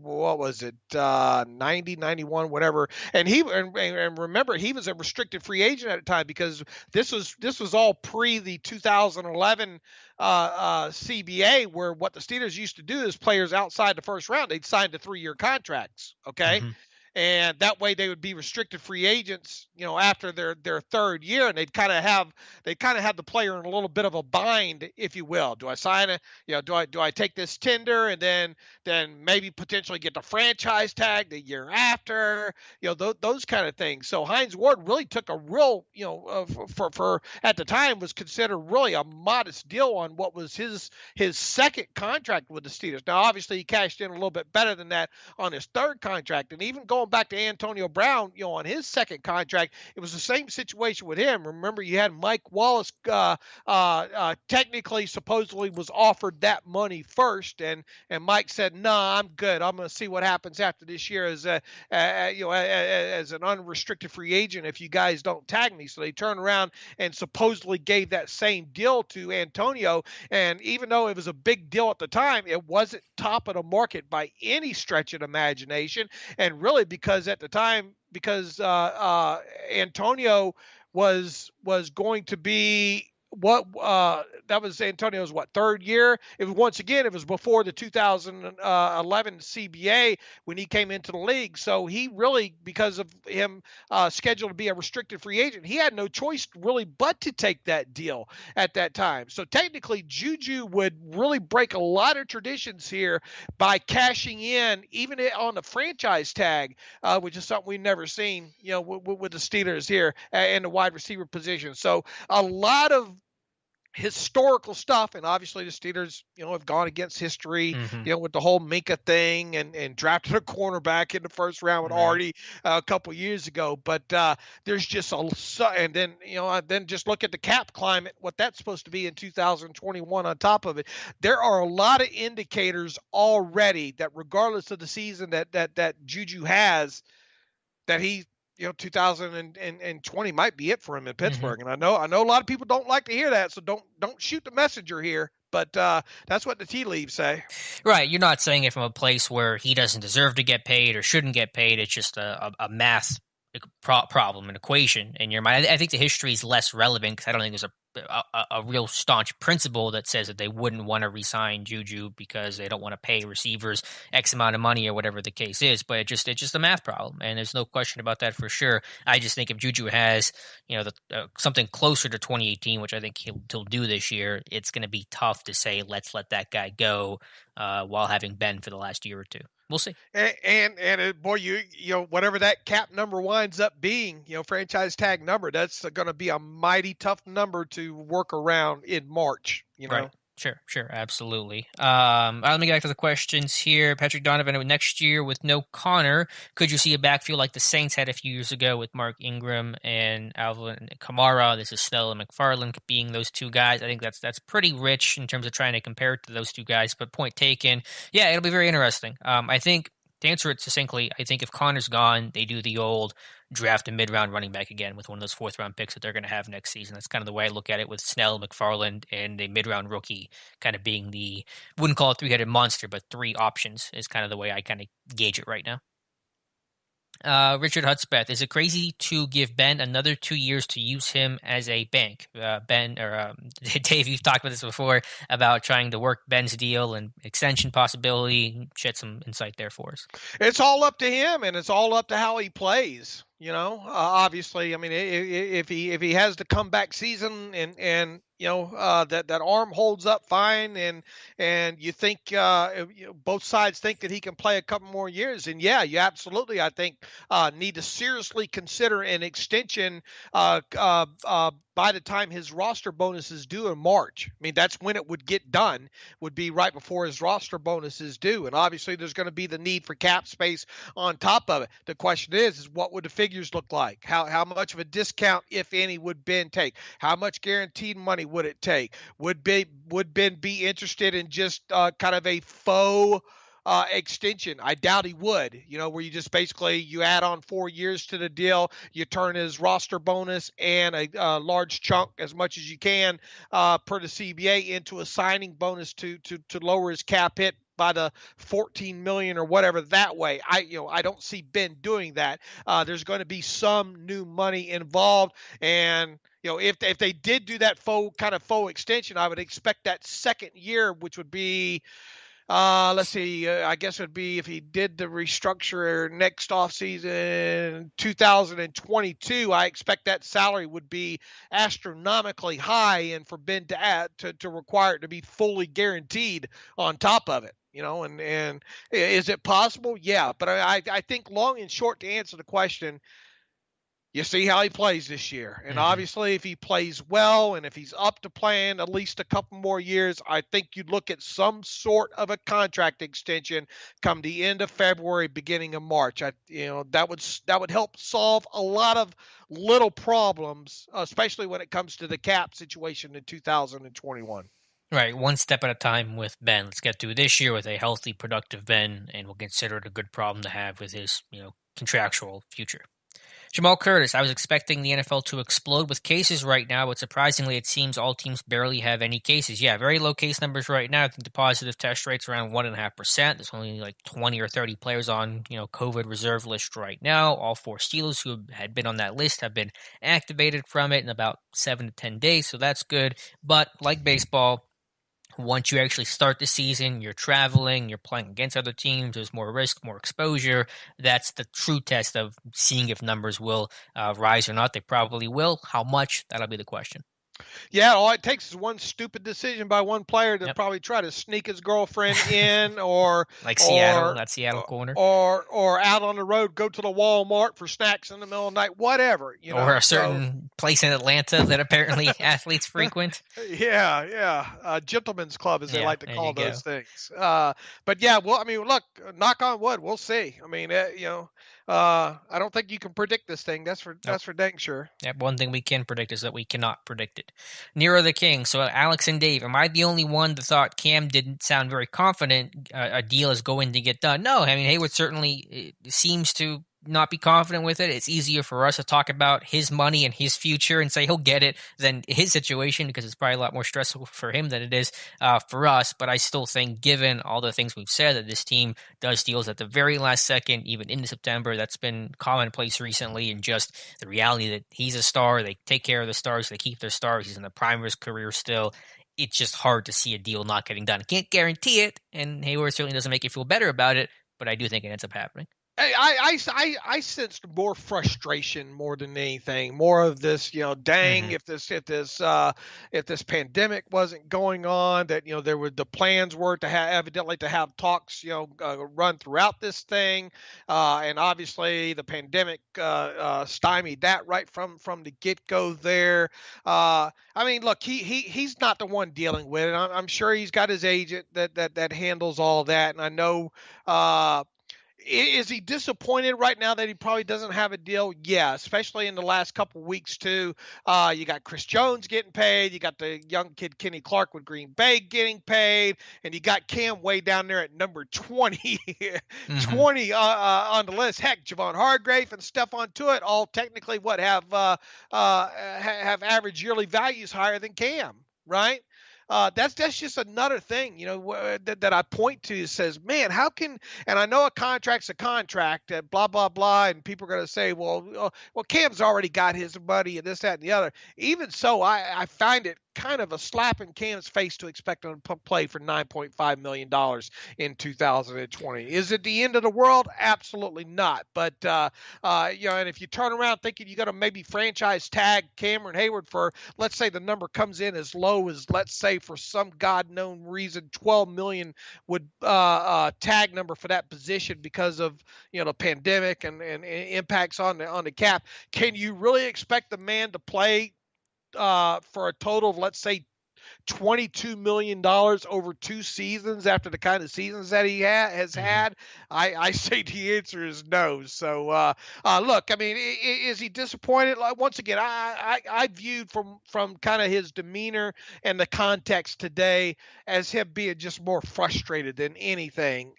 what was it, 90, 91, whatever. And and remember, he was a restricted free agent at the time because this was all pre the 2011 CBA, where what the Steelers used to do is players outside the first round, they'd sign to 3-year contracts. Okay. Hmm. And that way they would be restricted free agents, after their third year, and they kind of have the player in a little bit of a bind, if you will. Do I sign a, do I take this tender and then maybe potentially get the franchise tag the year after, those kind of things. So Hines Ward really took a real, for at the time was considered really a modest deal on what was his second contract with the Steelers. Now obviously he cashed in a little bit better than that on his third contract, and even going back to Antonio Brown, on his second contract, it was the same situation with him. Remember, you had Mike Wallace, technically, supposedly was offered that money first, and Mike said, "Nah, I'm good. I'm going to see what happens after this year as an unrestricted free agent if you guys don't tag me." So they turned around and supposedly gave that same deal to Antonio, and even though it was a big deal at the time, it wasn't top of the market by any stretch of the imagination. And really, because at the time, because Antonio was going to be what that was Antonio's third year. It was, once again, it was before the 2011 CBA when he came into the league. So he really, because of him scheduled to be a restricted free agent, he had no choice really but to take that deal at that time. So technically, Juju would really break a lot of traditions here by cashing in even on the franchise tag, which is something we've never seen, with the Steelers here in the wide receiver position. So a lot of historical stuff, and obviously the Steelers, have gone against history, Hmm. with the whole Minka thing, and drafted a cornerback in the first round with Right. Artie a couple years ago. But there's just and then then just look at the cap climate, what that's supposed to be in 2021. On top of it, there are a lot of indicators already that regardless of the season that Juju has, that he, 2020 might be it for him in Hmm. Pittsburgh. And I know a lot of people don't like to hear that, so don't shoot the messenger here. But that's what the tea leaves say. Right. You're not saying it from a place where he doesn't deserve to get paid or shouldn't get paid. It's just a math problem, an equation in your mind. I think the history is less relevant because I don't think there's a real staunch principle that says that they wouldn't want to re-sign Juju because they don't want to pay receivers X amount of money or whatever the case is. But it's just a math problem, and there's no question about that for sure. I just think if Juju has something closer to 2018, which I think he'll do this year, it's going to be tough to say let's let that guy go while having been for the last year or two. We'll see. And boy, whatever that cap number winds up being, franchise tag number, that's going to be a mighty tough number to work around in March. Right. Sure, absolutely. Let me get back to the questions here. Patrick Donovan, next year with no Connor, could you see a backfield like the Saints had a few years ago with Mark Ingram and Alvin Kamara? This is Snell and McFarland being those two guys. I think that's pretty rich in terms of trying to compare it to those two guys. But point taken. Yeah, it'll be very interesting. I think to answer it succinctly, I think if Connor's gone, they do the old draft a mid-round running back again with one of those fourth-round picks that they're going to have next season. That's kind of the way I look at it with Snell, McFarland, and a mid-round rookie kind of being wouldn't call it three-headed monster, but three options is kind of the way I kind of gauge it right now. Richard Hudspeth, is it crazy to give Ben another 2 years to use him as a bank? Ben or Dave, you've talked about this before about trying to work Ben's deal and extension possibility. Shed some insight there for us. It's all up to him, and it's all up to how he plays. Obviously, I mean, if he has the comeback season and that arm holds up fine, and you think both sides think that he can play a couple more years, and yeah, you absolutely, I think, need to seriously consider an extension by the time his roster bonus is due in March. I mean, that's when it would get done, would be right before his roster bonus is due. And obviously there's going to be the need for cap space on top of it. The question is what would the figures look like? How much of a discount, if any, would Ben take? How much guaranteed money would it take? Would Ben be interested in just kind of a faux extension? I doubt he would, where you just basically you add on 4 years to the deal, you turn his roster bonus and a large chunk, as much as you can per the CBA, into a signing bonus to lower his cap hit by the 14 million or whatever that way. I don't see Ben doing that. There's going to be some new money involved, and if they did do that faux extension, I would expect that second year, which would be let's see. I guess it would be if he did the restructure next offseason, 2022. I expect that salary would be astronomically high, and for Ben to add to require it to be fully guaranteed on top of it. And is it possible? Yeah, but I think long and short to answer the question, you see how he plays this year. And Hmm. obviously, if he plays well and if he's up to playing at least a couple more years, I think you'd look at some sort of a contract extension come the end of February, beginning of March. That would help solve a lot of little problems, especially when it comes to the cap situation in 2021. Right, one step at a time with Ben. Let's get through this year with a healthy, productive Ben, and we'll consider it a good problem to have with his, contractual future. Jamal Curtis, I was expecting the NFL to explode with cases right now, but surprisingly, it seems all teams barely have any cases. Yeah, very low case numbers right now. I think the positive test rate's around 1.5%. There's only like 20 or 30 players on, COVID reserve list right now. All four Steelers who had been on that list have been activated from it in about 7 to 10 days, so that's good. But like baseball, once you actually start the season, you're traveling, you're playing against other teams, there's more risk, more exposure. That's the true test of seeing if numbers will rise or not. They probably will. How much? That'll be the question. Yeah, all it takes is one stupid decision by one player to Yep. probably try to sneak his girlfriend in, or Like Seattle, or that Seattle corner. or out on the road, go to the Walmart for snacks in the middle of the night, whatever. Or a So certain place in Atlanta that apparently athletes frequent. yeah, yeah, gentlemen's club as they Yeah, like to there you call go. those things. But yeah, well, I mean, look, knock on wood, we'll see. I mean, I don't think you can predict this thing. That's for Nope. that's for dang sure. Yeah, one thing we can predict is that we cannot predict it. Nero the King. So, Alex and Dave, am I the only one that thought Cam didn't sound very confident a deal is going to get done? No, I mean, Hayward certainly seems to not be confident with it. It's easier for us to talk about his money and his future and say he'll get it than his situation because it's probably a lot more stressful for him than it is for us. But I still think, given all the things we've said, that this team does deals at the very last second, even into September. That's been commonplace recently, and just the reality that he's a star. They take care of the stars. They keep their stars. He's in the prime of his career still. It's just hard to see a deal not getting done. I can't guarantee it, and Hayward certainly doesn't make you feel better about it, but I do think it ends up happening. I sensed more frustration more than anything. More of this, dang, Hmm. if this pandemic wasn't going on, that there were the plans were to have evidently to have talks, run throughout this thing, and obviously the pandemic stymied that right from the get go there. I mean, look, he's not the one dealing with it. I'm sure he's got his agent that handles all that, and I know. Is he disappointed right now that he probably doesn't have a deal? Yeah, especially in the last couple of weeks too. You got Chris Jones getting paid, you got the young kid Kenny Clark with Green Bay getting paid, and you got Cam way down there at number 20, Hmm. 20 on the list. Heck, Javon Hargrave and Stephon Tuitt all technically have average yearly values higher than Cam, right? That's just another thing, that I point to says, man, how can, and I know a contract's a contract, blah blah blah, and people are going to say, well, Cam's already got his money and this, that, and the other. Even so, I find it kind of a slap in Cam's face to expect him to play for $9.5 million in 2020. Is it the end of the world? Absolutely not. But and if you turn around thinking you're going to maybe franchise tag Cameron Hayward for, let's say the number comes in as low as, let's say for some god known reason, 12 million would tag number for that position because of the pandemic and impacts on the cap. Can you really expect the man to play for a total of, let's say, $22 million over 2 seasons after the kind of seasons that he has Hmm. had? I say the answer is no. So look, I mean, is he disappointed? Like, once again, I viewed from kind of his demeanor and the context today as him being just more frustrated than anything.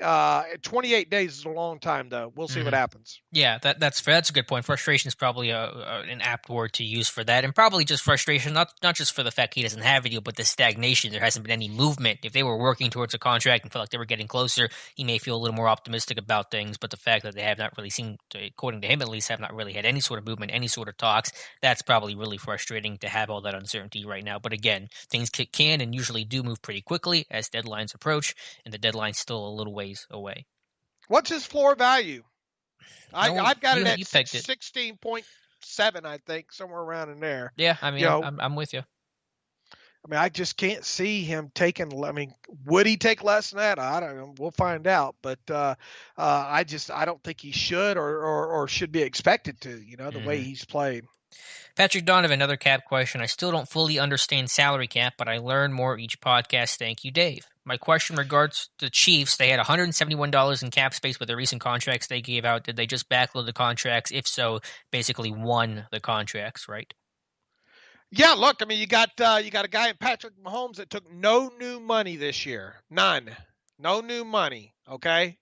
28 days is a long time, though. We'll see what Hmm. happens. Yeah, that's fair. That's a good point. Frustration is probably an apt word to use for that, and probably just frustration, not just for the fact he doesn't have a deal, but the stagnation. There hasn't been any movement. If they were working towards a contract and felt like they were getting closer, he may feel a little more optimistic about things. But the fact that they have not really seen, according to him at least, have not really had any sort of movement, any sort of talks, that's probably really frustrating to have all that uncertainty right now. But again, things can and usually do move pretty quickly as deadlines approach, and the deadline's still a little ways away. What's his floor value? I've got it at you pegged it. 16.7, I think, somewhere around in there. Yeah, I mean, I'm with you. I mean, I just can't see him taking. I mean, would he take less than that? I don't know. We'll find out. But I don't think he should or should be expected to. The way he's played. Patrick Donovan, another cap question. I still don't fully understand salary cap, but I learn more each podcast. Thank you, Dave. My question regards the Chiefs. They had $171 in cap space with the recent contracts they gave out. Did they just backload the contracts? If so, basically won the contracts, right? Yeah, look, I mean, you got a guy in Patrick Mahomes that took no new money this year, none, no new money. Okay,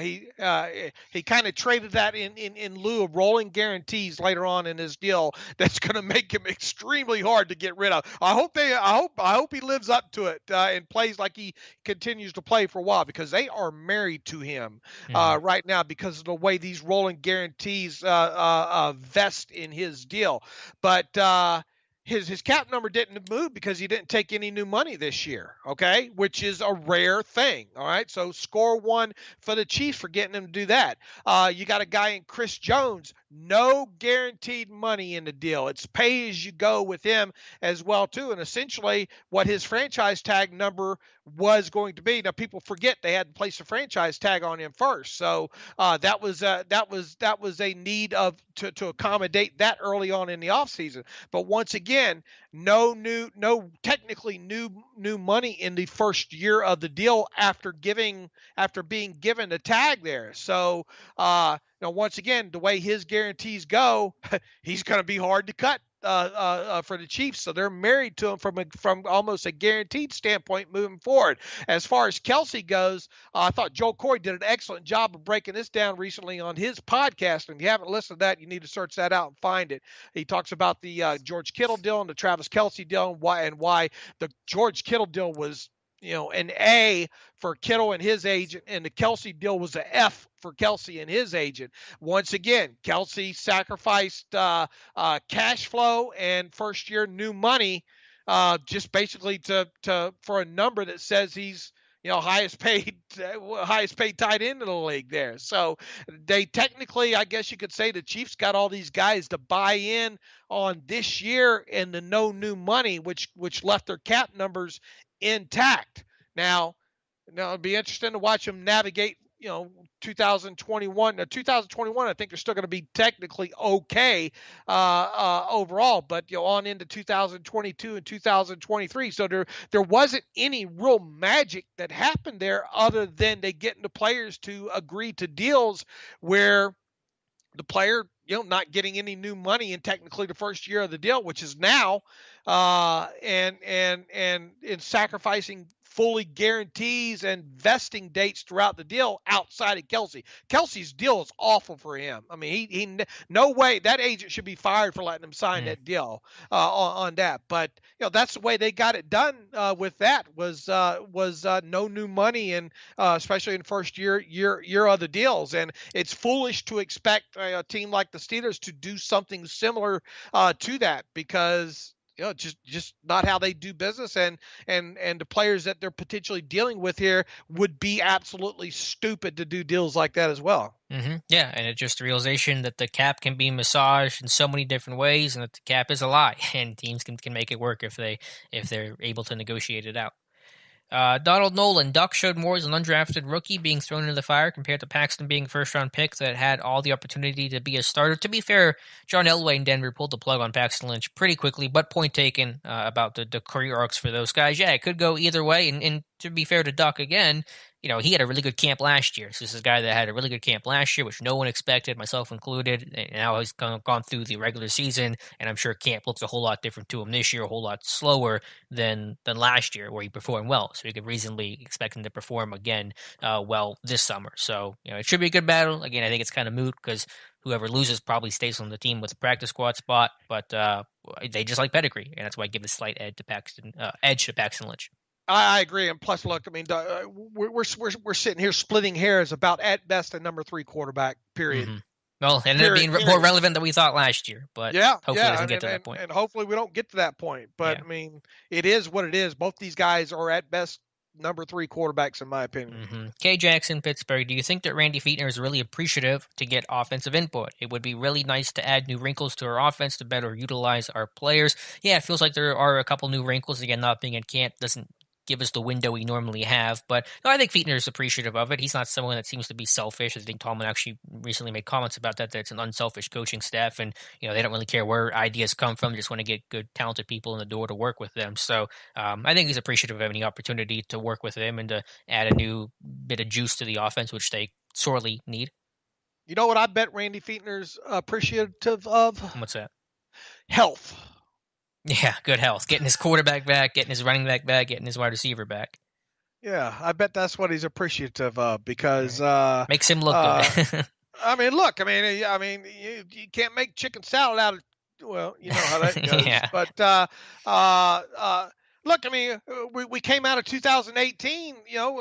he kind of traded that in lieu of rolling guarantees later on in his deal. That's going to make him extremely hard to get rid of. I hope he lives up to it and plays like he continues to play for a while, because they are married to him right now because of the way these rolling guarantees vest in his deal. But his cap number didn't move because he didn't take any new money this year, okay, which is a rare thing. All right, so score one for the Chiefs for getting him to do that. You got a guy in Chris Jones, no guaranteed money in the deal. It's pay as you go with him as well too, and essentially what his franchise tag number was going to be. Now people forget they had to place a franchise tag on him first, so that was a need to accommodate that early on in the offseason. But once again, no technically new money in the first year of the deal after being given a tag there. So once again, the way his guarantees go, he's going to be hard to cut for the Chiefs. So they're married to him from almost a guaranteed standpoint moving forward. As far as Kelce goes, I thought Joel Corey did an excellent job of breaking this down recently on his podcast. And if you haven't listened to that, you need to search that out and find it. He talks about the George Kittle deal and the Travis Kelce deal, and why the George Kittle deal was an A for Kittle and his agent, and the Kelce deal was an F for Kelce and his agent. Once again, Kelce sacrificed cash flow and first year new money just basically for a number that says he's highest paid tight end in the league there. So they technically, I guess you could say, the Chiefs got all these guys to buy in on this year and the no new money, which left their cap numbers intact. Now it'd be interesting to watch them navigate 2021. Now 2021, I think they're still going to be technically okay overall, but on into 2022 and 2023. So there wasn't any real magic that happened there, other than they getting the players to agree to deals where the player not getting any new money in technically the first year of the deal, which is now, and in sacrificing fully guarantees and vesting dates throughout the deal outside of Kelce. Kelce's deal is awful for him. I mean, he no way that agent should be fired for letting him sign that deal on that. But that's the way they got it done with that was no new money, and especially in the first year of the deals. And it's foolish to expect a team like the Steelers to do something similar to that, because just not how they do business, and the players that they're potentially dealing with here would be absolutely stupid to do deals like that as well. Mm-hmm. Yeah, and it's just the realization that the cap can be massaged in so many different ways, and that the cap is a lie, and teams can make it work if they're able to negotiate it out. Donald Nolan, Duck showed more as an undrafted rookie being thrown into the fire compared to Paxton being a first-round pick that had all the opportunity to be a starter. To be fair, John Elway in Denver pulled the plug on Paxton Lynch pretty quickly, but point taken about the career arcs for those guys. Yeah, it could go either way, and to be fair to Duck again, he had a really good camp last year. So this is a guy that had a really good camp last year, which no one expected, myself included. And now he's gone through the regular season, and I'm sure camp looks a whole lot different to him this year, a whole lot slower than last year, where he performed well. So you could reasonably expect him to perform again well this summer. So it should be a good battle. Again, I think it's kind of moot because whoever loses probably stays on the team with a practice squad spot, but they just like pedigree, and that's why I give a slight edge to Paxton Lynch. I agree, and plus, look, I mean, we're sitting here splitting hairs about at best a number 3 quarterback. Period. Mm-hmm. Well, it ended up being more relevant than we thought last year, but hopefully it doesn't get to that point. And hopefully we don't get to that point. But I mean, it is what it is. Both these guys are at best number 3 quarterbacks, in my opinion. Mm-hmm. K. Jackson, Pittsburgh. Do you think that Randy Fichtner is really appreciative to get offensive input? It would be really nice to add new wrinkles to our offense to better utilize our players. Yeah, it feels like there are a couple new wrinkles. Again, not being at camp doesn't give us the window we normally have. But no, I think Fichtner is appreciative of it. He's not someone that seems to be selfish. I think Tallman actually recently made comments about that it's an unselfish coaching staff, and they don't really care where ideas come from. They just want to get good, talented people in the door to work with them. So I think he's appreciative of any opportunity to work with them and to add a new bit of juice to the offense, which they sorely need. You know what I bet Randy Fichtner's appreciative of? What's that? Health. Yeah, good health. Getting his quarterback back, getting his running back back, getting his wide receiver back. Yeah, I bet that's what he's appreciative of because makes him look good. I mean, look, I mean, you can't make chicken salad out of, well, you know how that goes. Yeah. But look, I mean, we came out of 2018.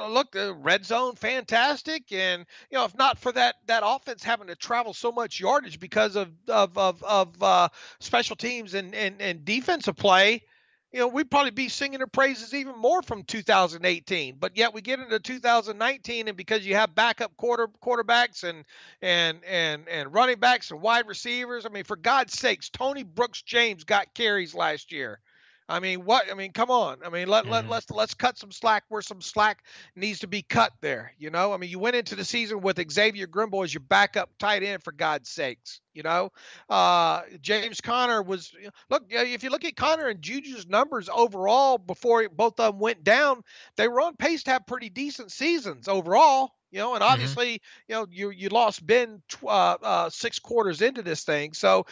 Look, the red zone, fantastic, and if not for that offense having to travel so much yardage because of special teams and defensive play, we'd probably be singing their praises even more from 2018. But yet we get into 2019, and because you have backup quarterbacks and running backs and wide receivers, I mean, for God's sakes, Tony Brooks James got carries last year. I mean, what? I mean, come on. I mean, let's cut some slack where some slack needs to be cut there. I mean, you went into the season with Xavier Grimble as your backup tight end, for God's sakes. James Conner was, look, if you look at Conner and Juju's numbers overall before both of them went down, they were on pace to have pretty decent seasons overall. And obviously, you lost Ben 6 quarters into this thing. So,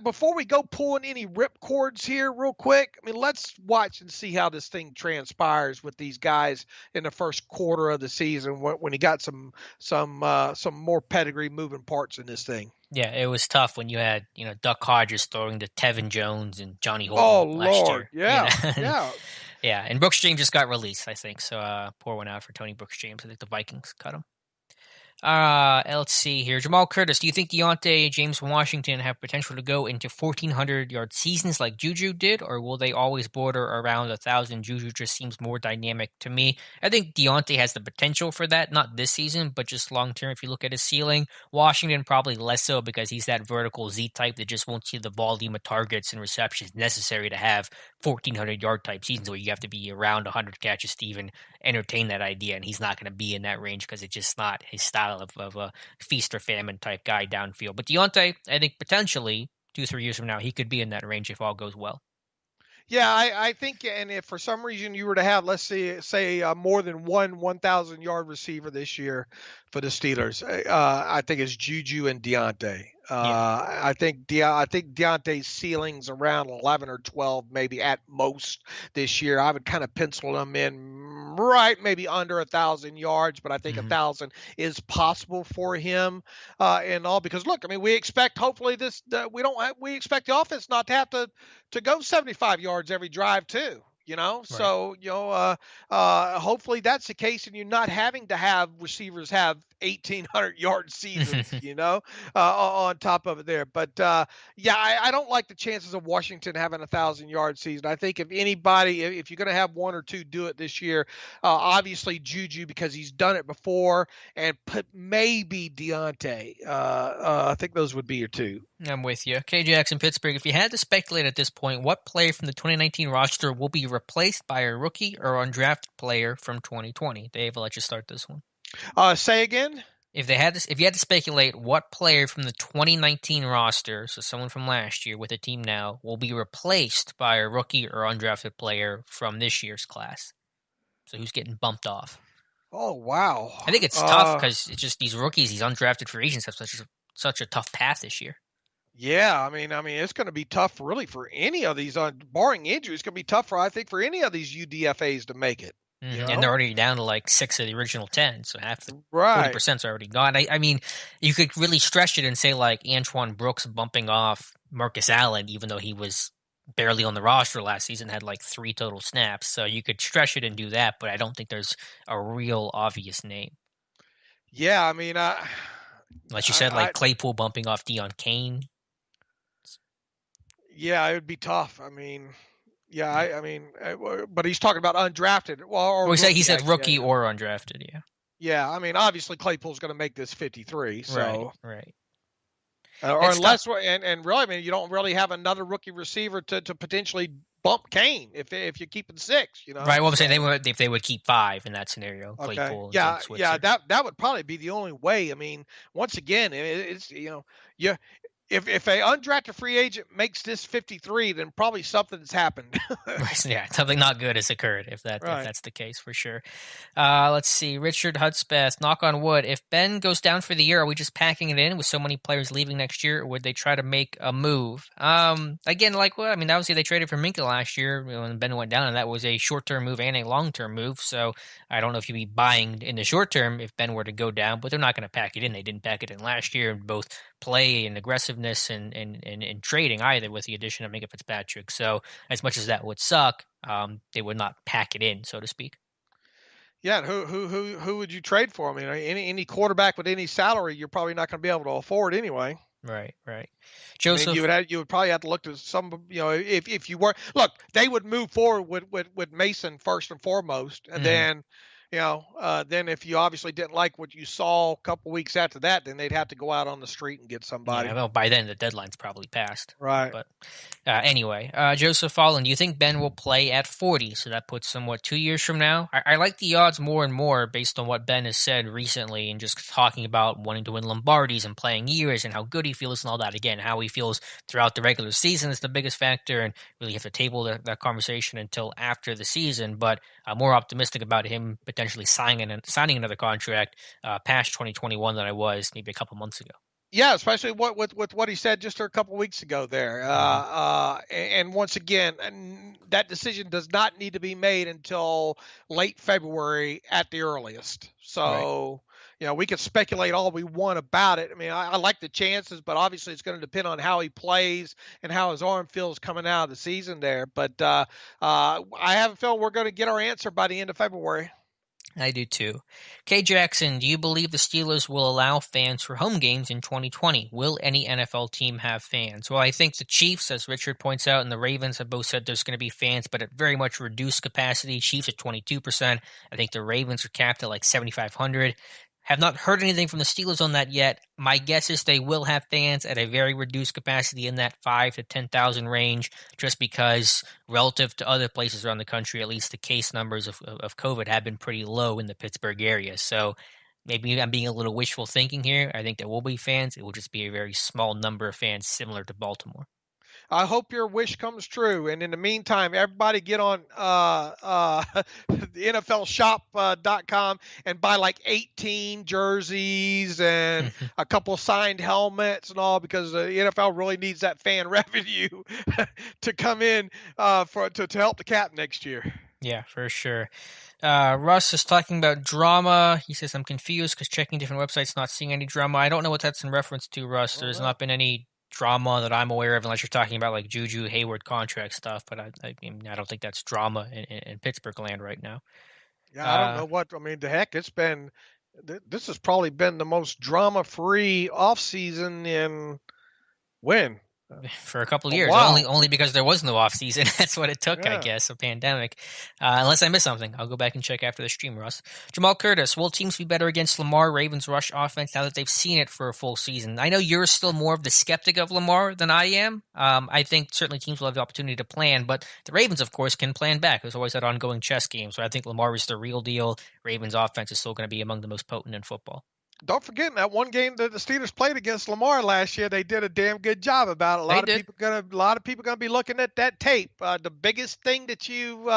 before we go pulling any rip cords here real quick, I mean, let's watch and see how this thing transpires with these guys in the first quarter of the season when he got some more pedigree moving parts in this thing. Yeah, it was tough when you had, Duck Hodges throwing to Tevin Jones and Johnny Holden last year. Yeah, yeah. Yeah, and Brooks James just got released, I think. So poor one out for Tony Brooks James. I think the Vikings cut him. Let's see here. Jamal Curtis, do you think Deonte, James Washington have potential to go into 1,400-yard seasons like Juju did, or will they always border around 1,000? Juju just seems more dynamic to me. I think Deonte has the potential for that, not this season, but just long-term if you look at his ceiling. Washington probably less so because he's that vertical Z-type that just won't see the volume of targets and receptions necessary to have 1,400-yard type seasons where you have to be around 100 catches to even entertain that idea, and he's not going to be in that range because it's just not his style of a feast or famine type guy downfield. But Deonte, I think potentially 2-3 years from now, he could be in that range if all goes well. Yeah, I think, and if for some reason you were to have, let's say more than one 1,000-yard receiver this year for the Steelers, I think it's Juju and Deonte. I think Deonte's ceiling's around 11 or 12, maybe at most this year. I would kind of pencil them in right, maybe under 1,000 yards, but I think 1,000 is possible for him, and all because look, I mean, we expect hopefully we expect the offense not to have to go 75 yards every drive too. Right. So, hopefully that's the case and you're not having to have receivers have 1,800-yard seasons, on top of it there. But, I don't like the chances of Washington having 1,000-yard season. I think if anybody, if you're going to have one or two do it this year, obviously Juju because he's done it before and maybe Deonte. I think those would be your two. I'm with you. K. Jackson, Pittsburgh. If you had to speculate at this point, what player from the 2019 roster will be replaced by a rookie or undrafted player from 2020? Dave, I'll let you start this one. Say again? If you had to speculate, what player from the 2019 roster, so someone from last year with a team now, will be replaced by a rookie or undrafted player from this year's class? So who's getting bumped off? Oh wow. I think it's tough because it's just these rookies, these undrafted free agents have such a tough path this year. Yeah, I mean, it's going to be tough, really, for any of these. Barring injuries, it's going to be tough for, I think, for any of these UDFA's to make it. You And they're know, already down to like 6 of the original 10, so half the right? 40% is already gone. I mean, you could really stretch it and say like Antoine Brooks bumping off Marcus Allen, even though he was barely on the roster last season, had like 3 total snaps. So you could stretch it and do that, but I don't think there's a real obvious name. Yeah, I mean, Like you said, I like Claypool bumping off Deion Kane. yeah, it would be tough. I mean, yeah, Yeah. I mean, but he's talking about undrafted, well, or Well, he rookie, said actually. rookie or undrafted. Yeah. Yeah, I mean, obviously Claypool's going to make this 53, Right. so Right. or It's tough. unless and really, I mean, you don't really have another rookie receiver to potentially bump Kane if you're keeping 6, Right. Well, I'm saying So if they would keep 5 in that scenario, okay, Claypool instead yeah, of yeah, Switzer. that would probably be the only way. I mean, once again, it's you if a undrafted free agent makes this 53, then probably something's happened. Yeah, something not good has occurred if Right. that's the case for sure. Let's see, Richard Hudspeth, knock on wood. If Ben goes down for the year, are we just packing it in with so many players leaving next year, or would they try to make a move? Again, like well, I mean, obviously they traded for Minka last year when Ben went down, and that was a short-term move and a long-term move. So I don't know if you'd be buying in the short term if Ben were to go down, but they're not going to pack it in. They didn't pack it in last year in both play and aggressiveness and trading either with the addition of Minka Fitzpatrick. So as much as that would suck, they would not pack it in, so to speak. Yeah, and who would you trade for? I mean, any quarterback with any salary, you're probably not going to be able to afford anyway. Right, right. I mean, Joseph. you would probably have to look to some, if you were look, they would move forward with Mason first and foremost, and Mhm. then, then if you obviously didn't like what you saw a couple weeks after that, then they'd have to go out on the street and get Yeah, somebody. well, by then the deadline's probably passed. Right. But anyway, Joseph Fallen, do you think Ben will play at 40? So that puts somewhat 2 years from now. I like the odds more and more based on what Ben has said recently and just talking about wanting to win Lombardies and playing years and how good he feels and all that. Again, how he feels throughout the regular season is the biggest factor, and really have to table that conversation until after the season. But I'm more optimistic about him potentially signing another contract past 2021 than I was maybe a couple months ago. Yeah, especially with what he said just a couple weeks ago there. Hmm. And once again, that decision does not need to be made until late February at the earliest. Right. So, we could speculate all we want about it. I mean, I like the chances, but obviously it's going to depend on how he plays and how his arm feels coming out of the season there. But I have a feeling we're going to get our answer by the end of February. I do too. K. Jackson, do you believe the Steelers will allow fans for home games in 2020? Will any NFL team have fans? Well, I think the Chiefs, as Richard points out, and the Ravens have both said there's going to be fans, but at very much reduced capacity. Chiefs at 22%. I think the Ravens are capped at like 7,500. Have not heard anything from the Steelers on that yet. My guess is they will have fans at a very reduced capacity in that 5 to 10,000 range, just because relative to other places around the country, at least the case numbers of COVID have been pretty low in the Pittsburgh area. So maybe I'm being a little wishful thinking here. I think there will be fans. It will just be a very small number of fans, similar to Baltimore. I hope your wish comes true. And in the meantime, everybody get on the NFLshop.com and buy like 18 jerseys and a couple signed helmets and all, because the NFL really needs that fan revenue to come in to help the cap next year. Yeah, for sure. Russ is talking about drama. He says, I'm confused because checking different websites, not seeing any drama. I don't know what that's in reference to, Russ. Oh, There's well. not been any drama that I'm aware of, unless you're talking about like Juju Hayward contract stuff. But I don't think that's drama in Pittsburgh land right now. Yeah, I don't Uh, know what. I mean, the heck, this has probably been the most drama-free offseason in when? for a couple of A years, while. only because there was no off season. That's what it took, I Yeah. guess, a pandemic. Unless I missed something, I'll go back and check after the stream, Russ. Jamal Curtis, will teams be better against Lamar Ravens rush offense now that they've seen it for a full season? I know you're still more of the skeptic of Lamar than I am. I think certainly teams will have the opportunity to plan, but the Ravens, of course, can plan back. There's always that ongoing chess game, so I think Lamar is the real deal. Ravens offense is still going to be among the most potent in football. Don't forget that one game that the Steelers played against Lamar last year. They did a damn good job about it. They did. A lot of people gonna be looking at that tape. The biggest thing that you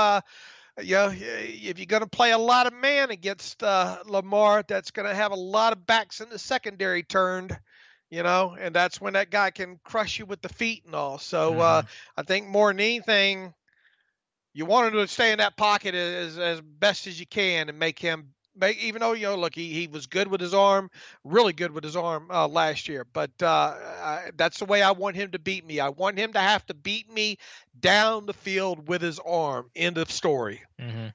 if you're going to play a lot of man against Lamar, that's going to have a lot of backs in the secondary turned, and that's when that guy can crush you with the feet and all. So Hmm. I think more than anything, you want him to stay in that pocket as best as you can and make him make. Even though look, he was good with his arm, really good with his arm last year. But that's the way I want him to beat me. I want him to have to beat me down the field with his arm. End of story.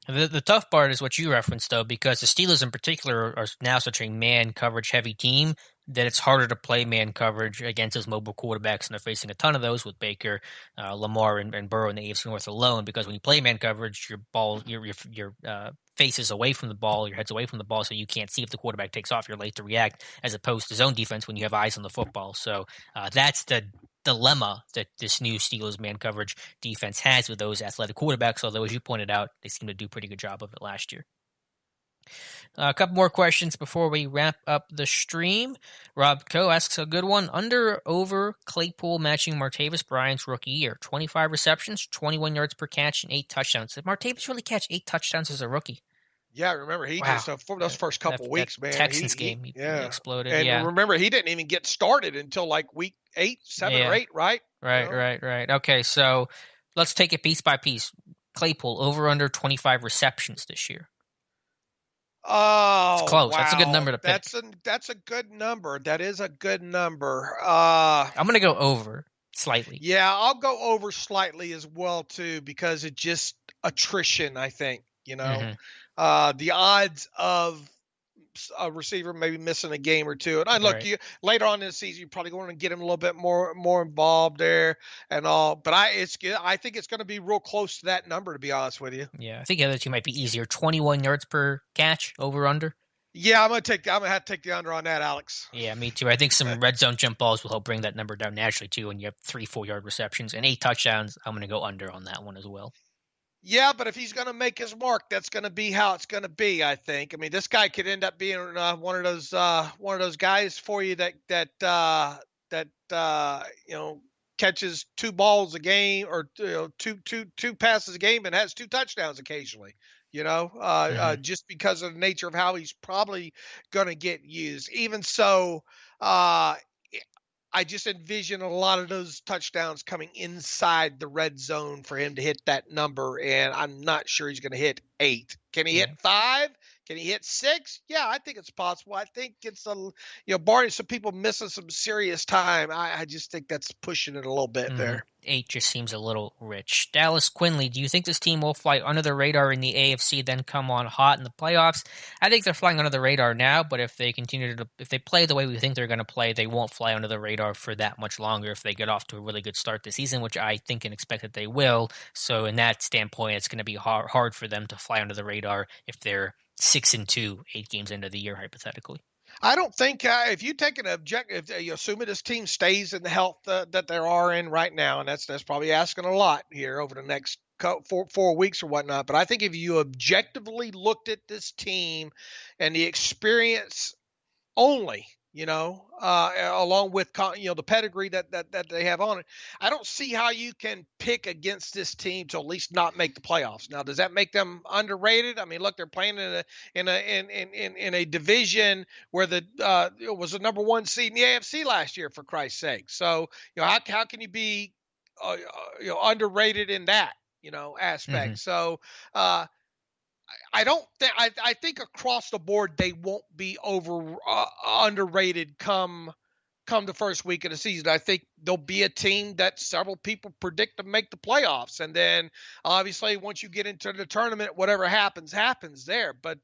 The tough part is what you referenced, though, because the Steelers in particular are now such a man coverage heavy team that it's harder to play man coverage against those mobile quarterbacks, and they're facing a ton of those with Baker, Lamar, and Burrow in the AFC North alone. Because when you play man coverage, your face is away from the ball, your head's away from the ball, so you can't see if the quarterback takes off. You're late to react, as opposed to zone defense when you have eyes on the football. So that's the dilemma that this new Steelers man coverage defense has with those athletic quarterbacks, although, as you pointed out, they seem to do a pretty good job of it last year. A couple more questions before we wrap up the stream. Rob Coe asks a good one. Under over Claypool matching Martavis Bryant's rookie year. 25 receptions, 21 yards per catch, and 8 touchdowns. Did Martavis really catch 8 touchdowns as a rookie? Yeah, remember he Wow. just for those first couple weeks, man. Texans game, he exploded. And remember, he didn't even get started until like week 7 or 8, right? Right. Okay, so let's take it piece by piece. Claypool over under 25 receptions this year. Oh, it's close. Wow. That's a good number to pick. That's a good number. That is a good number. I'm gonna go over slightly. Yeah, I'll go over slightly as well too, because it's just attrition. I think the odds of a receiver maybe missing a game or two. And look, you later on in the season, you're probably going to get him a little bit more involved there and all. But I think it's going to be real close to that number, to be honest with you. Yeah, I think the other two might be easier. 21 yards per catch, over under. Yeah, I'm gonna have to take the under on that, Alex. Yeah, me too. I think some red zone jump balls will help bring that number down naturally too. When you have 3-4 yard receptions and 8 touchdowns, I'm gonna go under on that one as well. Yeah, but if he's going to make his mark, that's going to be how it's going to be. I think. I mean, this guy could end up being one of those guys for you that catches 2 balls a game or two passes a game and has 2 touchdowns occasionally. Just because of the nature of how he's probably going to get used. Even so, I just envision a lot of those touchdowns coming inside the red zone for him to hit that number, and I'm not sure he's going to hit 8. Can he hit 5? Can he hit 6? Yeah, I think it's possible. I think it's barring some people missing some serious time, I just think that's pushing it a little bit there. 8 just seems a little rich. Dallas Quinley, do you think this team will fly under the radar in the AFC, then come on hot in the playoffs? I think they're flying under the radar now, but if they play the way we think they're going to play, they won't fly under the radar for that much longer if they get off to a really good start this season, which I think and expect that they will. So in that standpoint, it's going to be hard for them to fly under the radar if they're 6-2, 8 games into the year, hypothetically. I don't think if you take an objective, you assuming this team stays in the health that they are in right now, and that's probably asking a lot here over the next 4 weeks or whatnot. But I think if you objectively looked at this team and the experience only, along with the pedigree that they have on it, I don't see how you can pick against this team to at least not make the playoffs. Now, does that make them underrated? I mean, look, they're playing in a division where it was the number 1 seed in the AFC last year, for Christ's sake. So how can you be underrated in that aspect? So I think across the board they won't be underrated come the first week of the season. I think there'll be a team that several people predict to make the playoffs, and then obviously once you get into the tournament, whatever happens there. But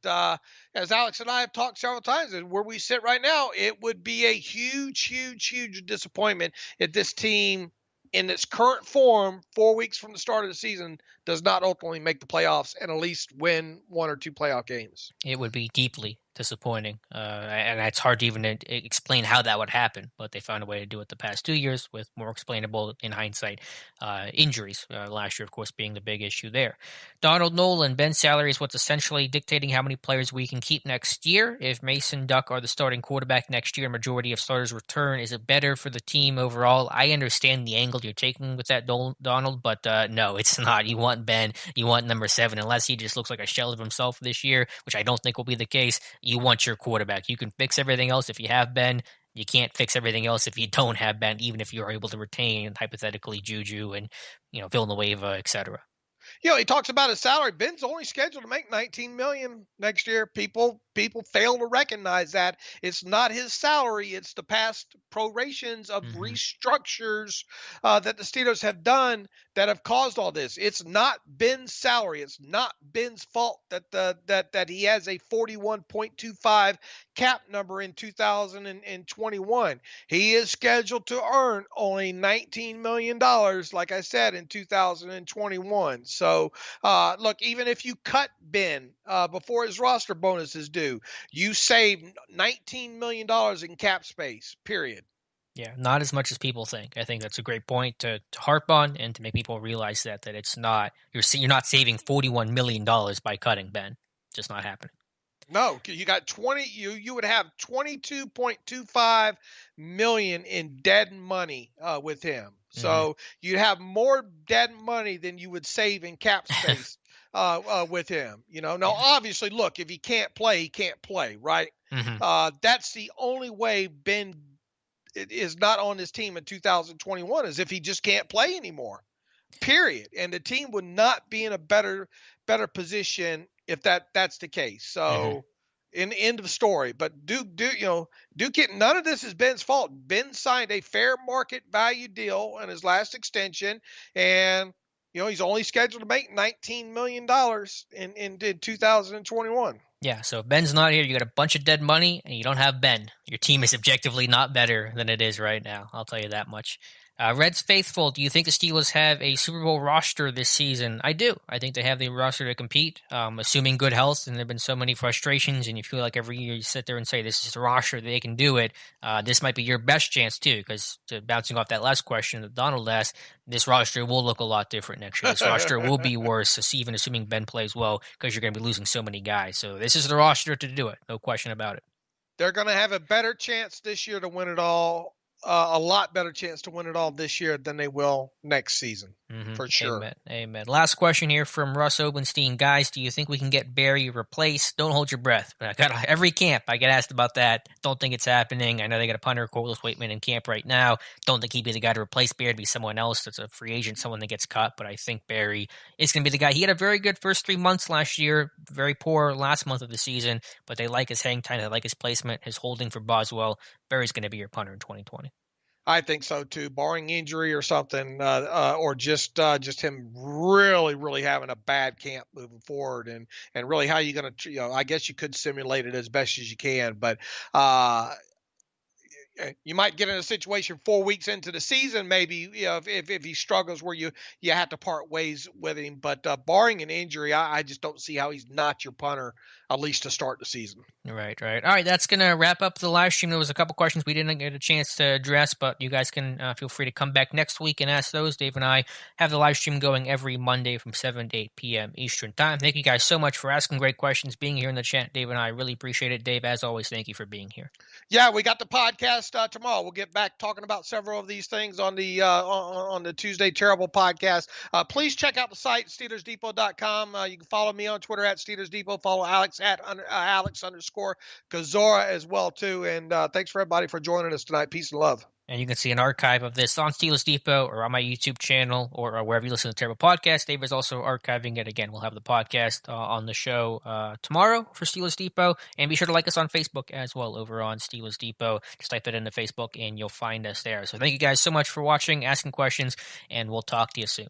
as Alex and I have talked several times, and where we sit right now, it would be a huge disappointment if this team, in its current form, 4 weeks from the start of the season, does not ultimately make the playoffs and at least win 1 or 2 playoff games. It would be deeply disappointing, and it's hard to even explain how that would happen, but they found a way to do it the past 2 years with more explainable, in hindsight, injuries. Last year, of course, being the big issue there. Donald Nolan, Ben's salary is what's essentially dictating how many players we can keep next year. If Mason Duck are the starting quarterback next year, majority of starters return, is it better for the team overall? I understand the angle you're taking with that, Donald, but no, it's not. You want want Ben, you want number 7, unless he just looks like a shell of himself this year, which I don't think will be the case. You want your quarterback. You can fix everything else if you have Ben. You can't fix everything else if you don't have Ben, even if you're able to retain hypothetically Juju and Villanueva, etc. He talks about his salary. Ben's only scheduled to make 19 million next year. People fail to recognize that it's not his salary. It's the past prorations of restructures that the Steelers have done that have caused all this. It's not Ben's salary. It's not Ben's fault that he has a 41.25 cap number in 2021. He is scheduled to earn only $19 million, like I said, in 2021. So, look, even if you cut Ben before his roster bonus is due, you save $19 million in cap space, period. Yeah, not as much as people think. I think that's a great point to harp on and to make people realize that it's not you're not saving $41 million by cutting Ben. Just not happening. No, you got 20. You would have 22.25 million in dead money with him. So you'd have more dead money than you would save in cap space with him. Now obviously, look, if he can't play, he can't play, right? That's the only way Ben is not on this team in 2021, is if he just can't play anymore. Period. And the team would not be in a better position if that's the case. So, in the end of the story. But Duke, none of this is Ben's fault. Ben signed a fair market value deal on his last extension, and he's only scheduled to make $19 million in 2021. Yeah, so if Ben's not here, you got a bunch of dead money, and you don't have Ben. Your team is objectively not better than it is right now. I'll tell you that much. Reds Faithful, do you think the Steelers have a Super Bowl roster this season? I do. I think they have the roster to compete, assuming good health, and there have been so many frustrations, and you feel like every year you sit there and say, this is the roster, they can do it. This might be your best chance, too, because bouncing off that last question that Donald asked, this roster will look a lot different next year. This roster will be worse, even assuming Ben plays well, because you're going to be losing so many guys. So this is the roster to do it. No question about it. They're going to have a better chance this year to win it all. A lot better chance to win it all this year than they will next season, for sure. Amen. Last question here from Russ Obenstein. Guys, do you think we can get Barry replaced? Don't hold your breath. Every camp, I get asked about that. Don't think it's happening. I know they got a punter, Corliss Waitman, in camp right now. Don't think he'd be the guy to replace Barry. It'd be someone else that's a free agent, someone that gets cut. But I think Barry is going to be the guy. He had a very good first 3 months last year, very poor last month of the season, but they like his hang time. They like his placement, his holding for Boswell. Barry's going to be your punter in 2020. I think so too, barring injury or something, or just him really, really having a bad camp moving forward, and really how you going to, I guess you could simulate it as best as you can, but you might get in a situation 4 weeks into the season, maybe, if he struggles where you have to part ways with him. But barring an injury, I just don't see how he's not your punter, at least to start the season. Right. All right, that's going to wrap up the live stream. There was a couple questions we didn't get a chance to address, but you guys can feel free to come back next week and ask those. Dave and I have the live stream going every Monday from 7 to 8 p.m. Eastern Time. Thank you guys so much for asking great questions, being here in the chat. Dave and I really appreciate it. Dave, as always, thank you for being here. Yeah, we got the podcast tomorrow. We'll get back talking about several of these things on the Tuesday Terrible podcast. Please check out the site, SteelersDepot.com. You can follow me on Twitter at SteelersDepot. Follow Alex at Alex_Gazora as well too. And thanks for everybody for joining us tonight. Peace and love. And you can see an archive of this on Steelers Depot or on my YouTube channel or wherever you listen to the Terrible Podcast. Dave is also archiving it. Again, we'll have the podcast on the show tomorrow for Steelers Depot. And be sure to like us on Facebook as well over on Steelers Depot. Just type it into Facebook and you'll find us there. So thank you guys so much for watching, asking questions, and we'll talk to you soon.